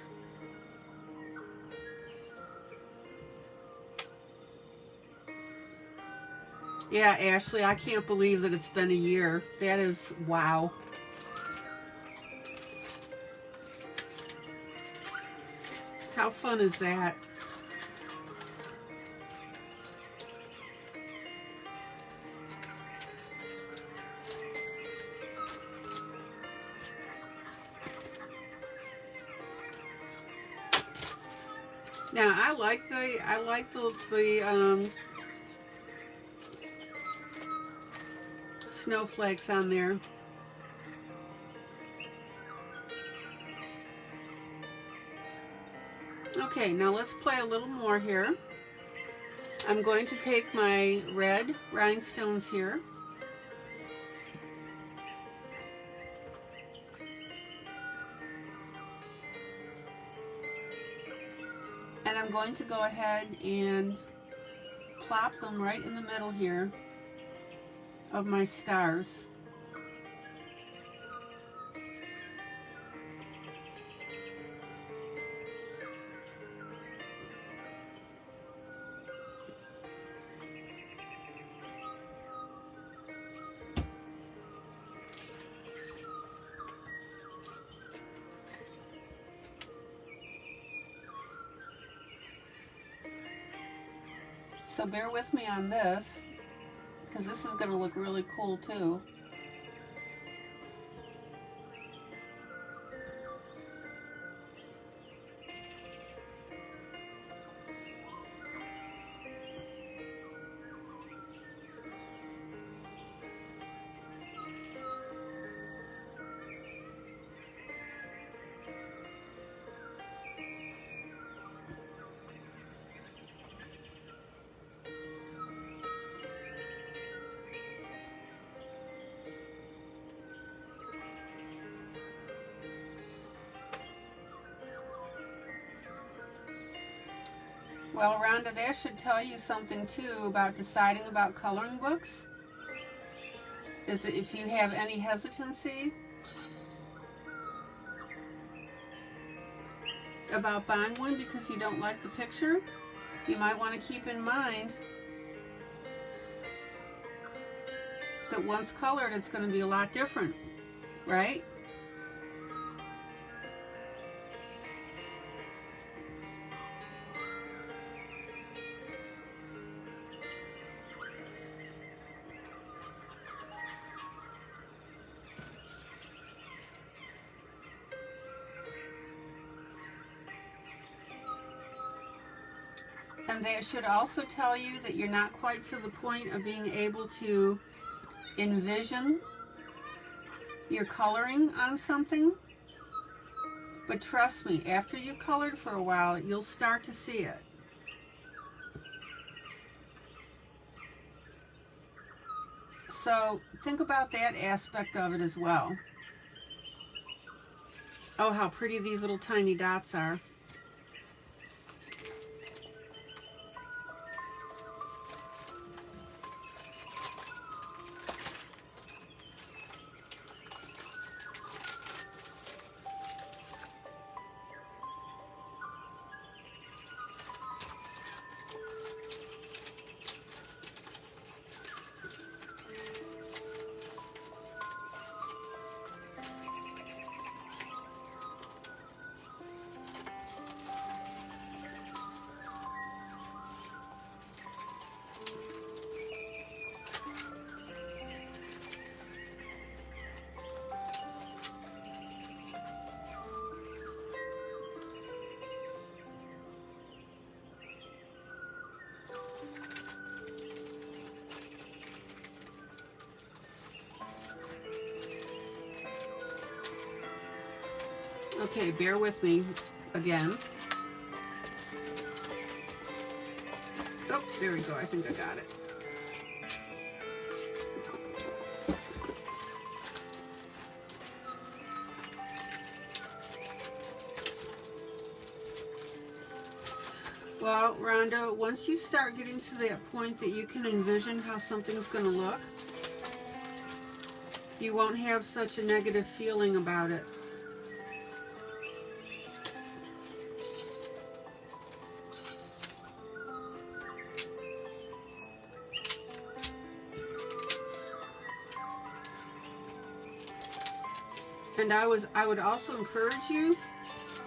Yeah, Ashley, I can't believe that it's been a year. That is, wow. How fun is that? Now I like the snowflakes on there. Okay, now let's play a little more here. I'm going to take my red rhinestones here. And I'm going to go ahead and plop them right in the middle here of my stars. So bear with me on this, because this is going to look really cool too. Well, Rhonda, that should tell you something too about deciding about coloring books. Is that if you have any hesitancy about buying one because you don't like the picture, you might want to keep in mind that once colored, it's going to be a lot different, right? And that should also tell you that you're not quite to the point of being able to envision your coloring on something. But trust me, after you've colored for a while, you'll start to see it. So think about that aspect of it as well. Oh, how pretty these little tiny dots are. Okay, bear with me again. Oh, there we go. I think I got it. Well, Rhonda, once you start getting to that point that you can envision how something's going to look, you won't have such a negative feeling about it. And I would also encourage you,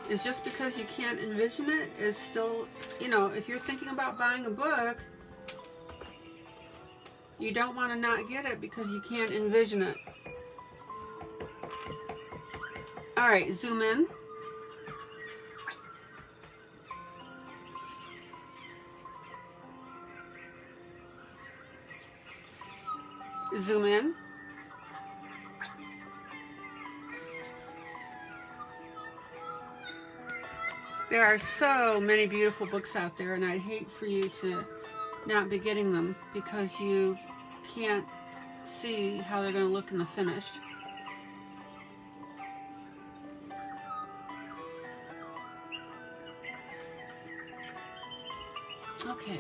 is just because you can't envision it is still, you know, if you're thinking about buying a book, you don't want to not get it because you can't envision it. All right, zoom in. Zoom in. There are so many beautiful books out there, and I'd hate for you to not be getting them because you can't see how they're going to look in the finished. Okay.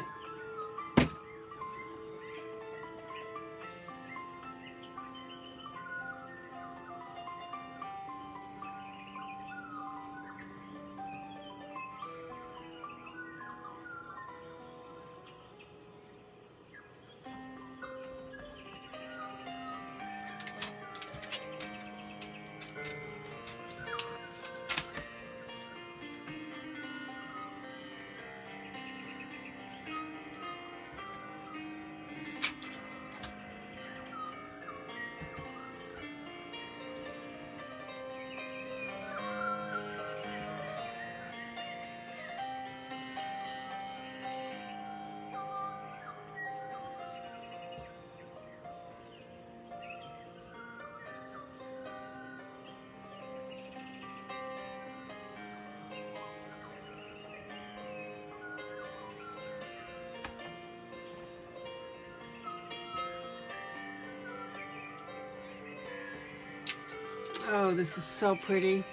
Oh, this is so pretty.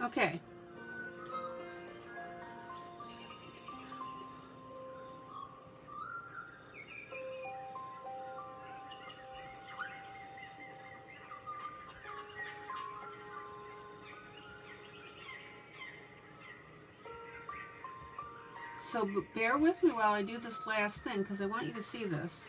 Okay. So bear with me while I do this last thing because I want you to see this.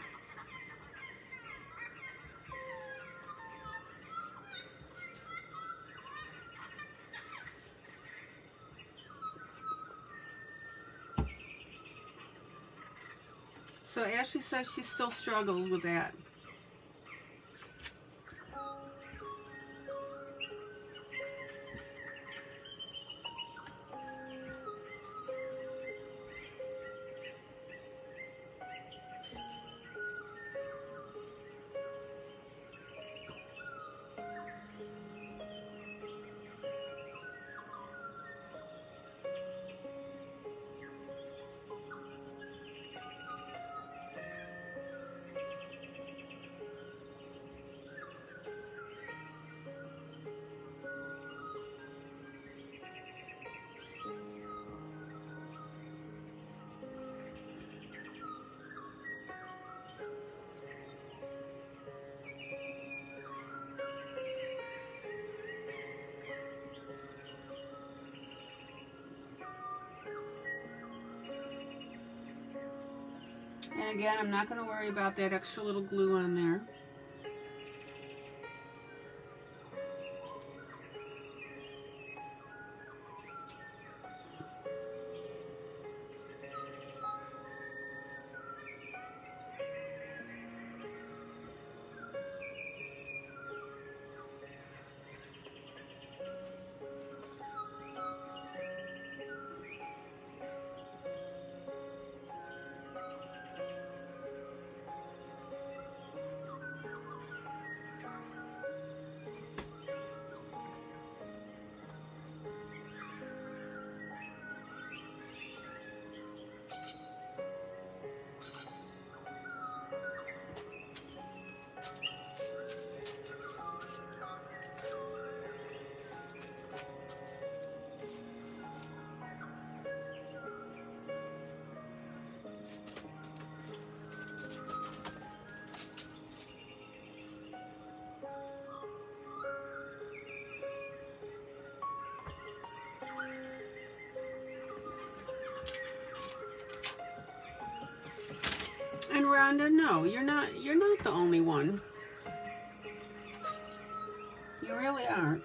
So Ashley says she still struggles with that. And again, I'm not going to worry about that extra little glue on there. Rhonda, no, you're not the only one. You really aren't.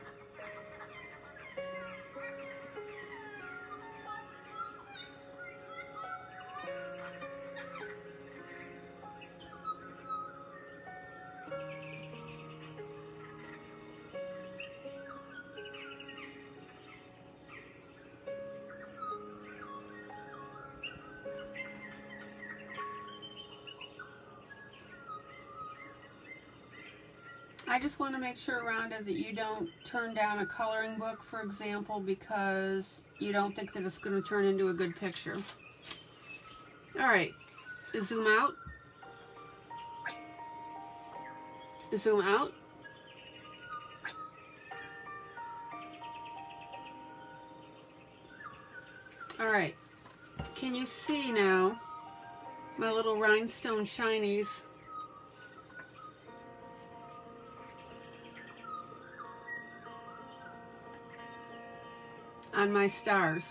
I just want to make sure, Rhonda, that you don't turn down a coloring book, for example, because you don't think that it's going to turn into a good picture. All right, zoom out. Zoom out. All right, can you see now my little rhinestone shinies? On my stars.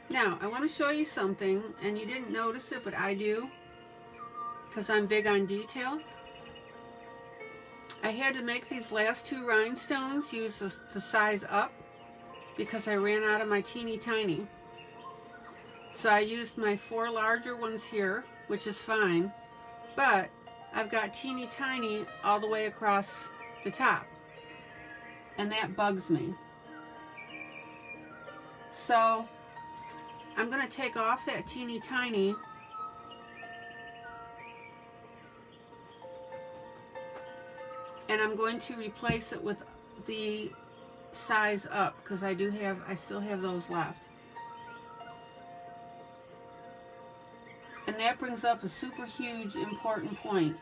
Now, I want to show you something, and you didn't notice it, but I do, because I'm big on detail. I had to make these last two rhinestones use the size up, because I ran out of my teeny tiny. So I used my 4 larger ones here, which is fine, but I've got teeny tiny all the way across the top, and that bugs me. So I'm going to take off that teeny tiny and I'm going to replace it with the size up, because I still have those left. And that brings up a super huge important point.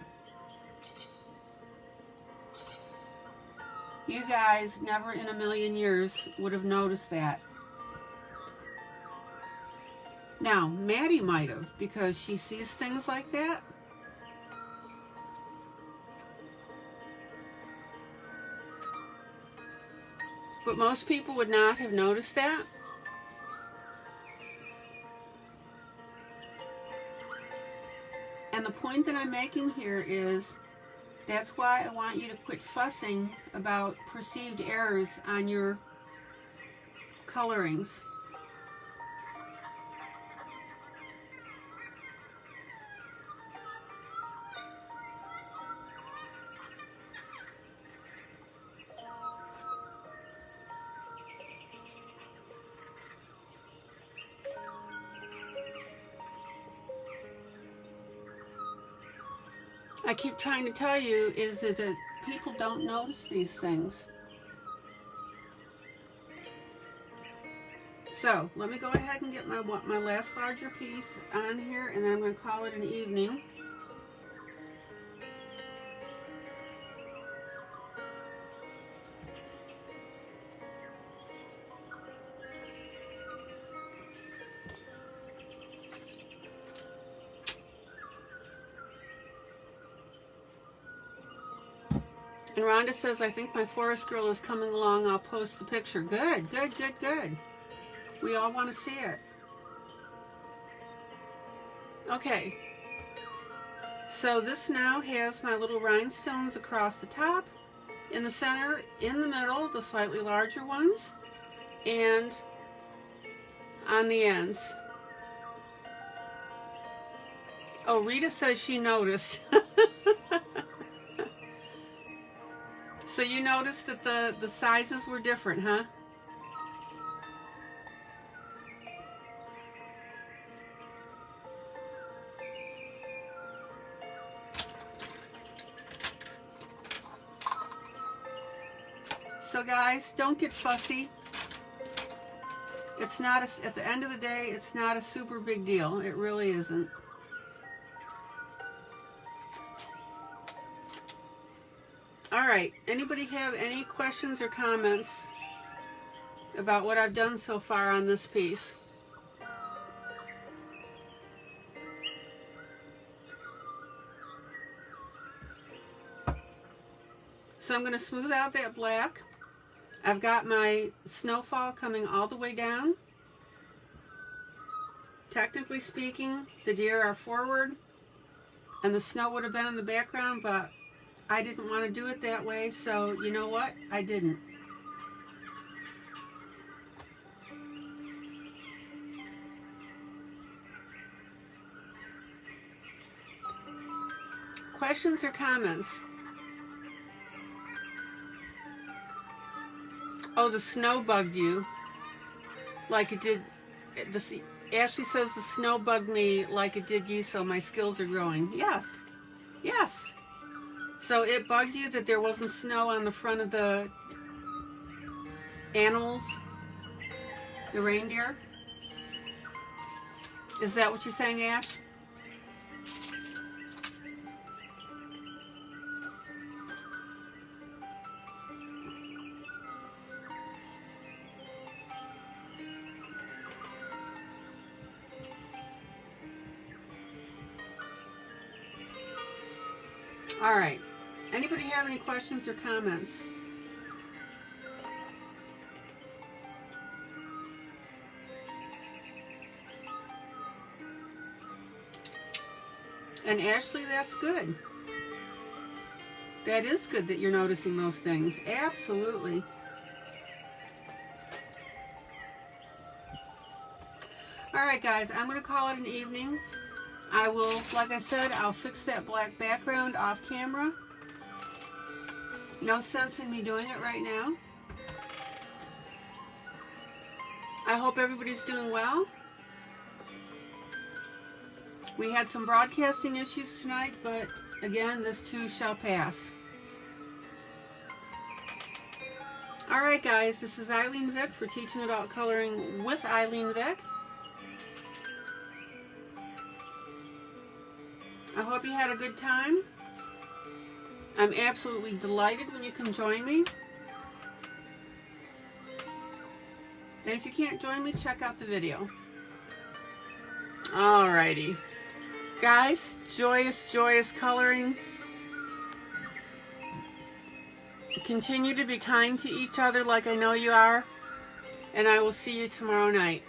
You guys never in a million years would have noticed that. Now, Maddie might have, because she sees things like that. But most people would not have noticed that. And the point that I'm making here is, that's why I want you to quit fussing about perceived errors on your colorings. I keep trying to tell you is that people don't notice these things. So let me go ahead and get my last larger piece on here, and then I'm going to call it an evening. And Rhonda says, I think my forest girl is coming along. I'll post the picture. Good, good, good, good. We all want to see it. Okay. So this now has my little rhinestones across the top, in the center, in the middle, the slightly larger ones, and on the ends. Oh, Rita says she noticed. So you noticed that the sizes were different, huh? So guys, don't get fussy. It's not at the end of the day, it's not a super big deal. It really isn't. All right, anybody have any questions or comments about what I've done so far on this piece? So I'm going to smooth out that black. I've got my snowfall coming all the way down Technically speaking, the deer are forward and the snow would have been in the background, but I didn't want to do it that way, so you know what? I didn't. Questions or comments? Oh, the snow bugged you like it did. Ashley says the snow bugged me like it did you, so my skills are growing. Yes, yes. So it bugged you that there wasn't snow on the front of the animals, the reindeer? Is that what you're saying, Ash? All right. Anybody have any questions or comments? And Ashley, that's good. That is good that you're noticing those things. Absolutely. All right, guys, I'm going to call it an evening. I will, like I said, I'll fix that black background off camera. No sense in me doing it right now. I hope everybody's doing well. We had some broadcasting issues tonight, but again, this too shall pass. All right, guys, this is ILene Vick for Teaching About Coloring with ILene Vick. I hope you had a good time. I'm absolutely delighted when you can join me. And if you can't join me, check out the video. Alrighty. Guys, joyous, joyous coloring. Continue to be kind to each other like I know you are. And I will see you tomorrow night.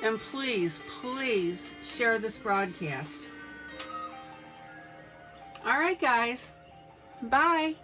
And please, please share this broadcast. All right, guys. Bye.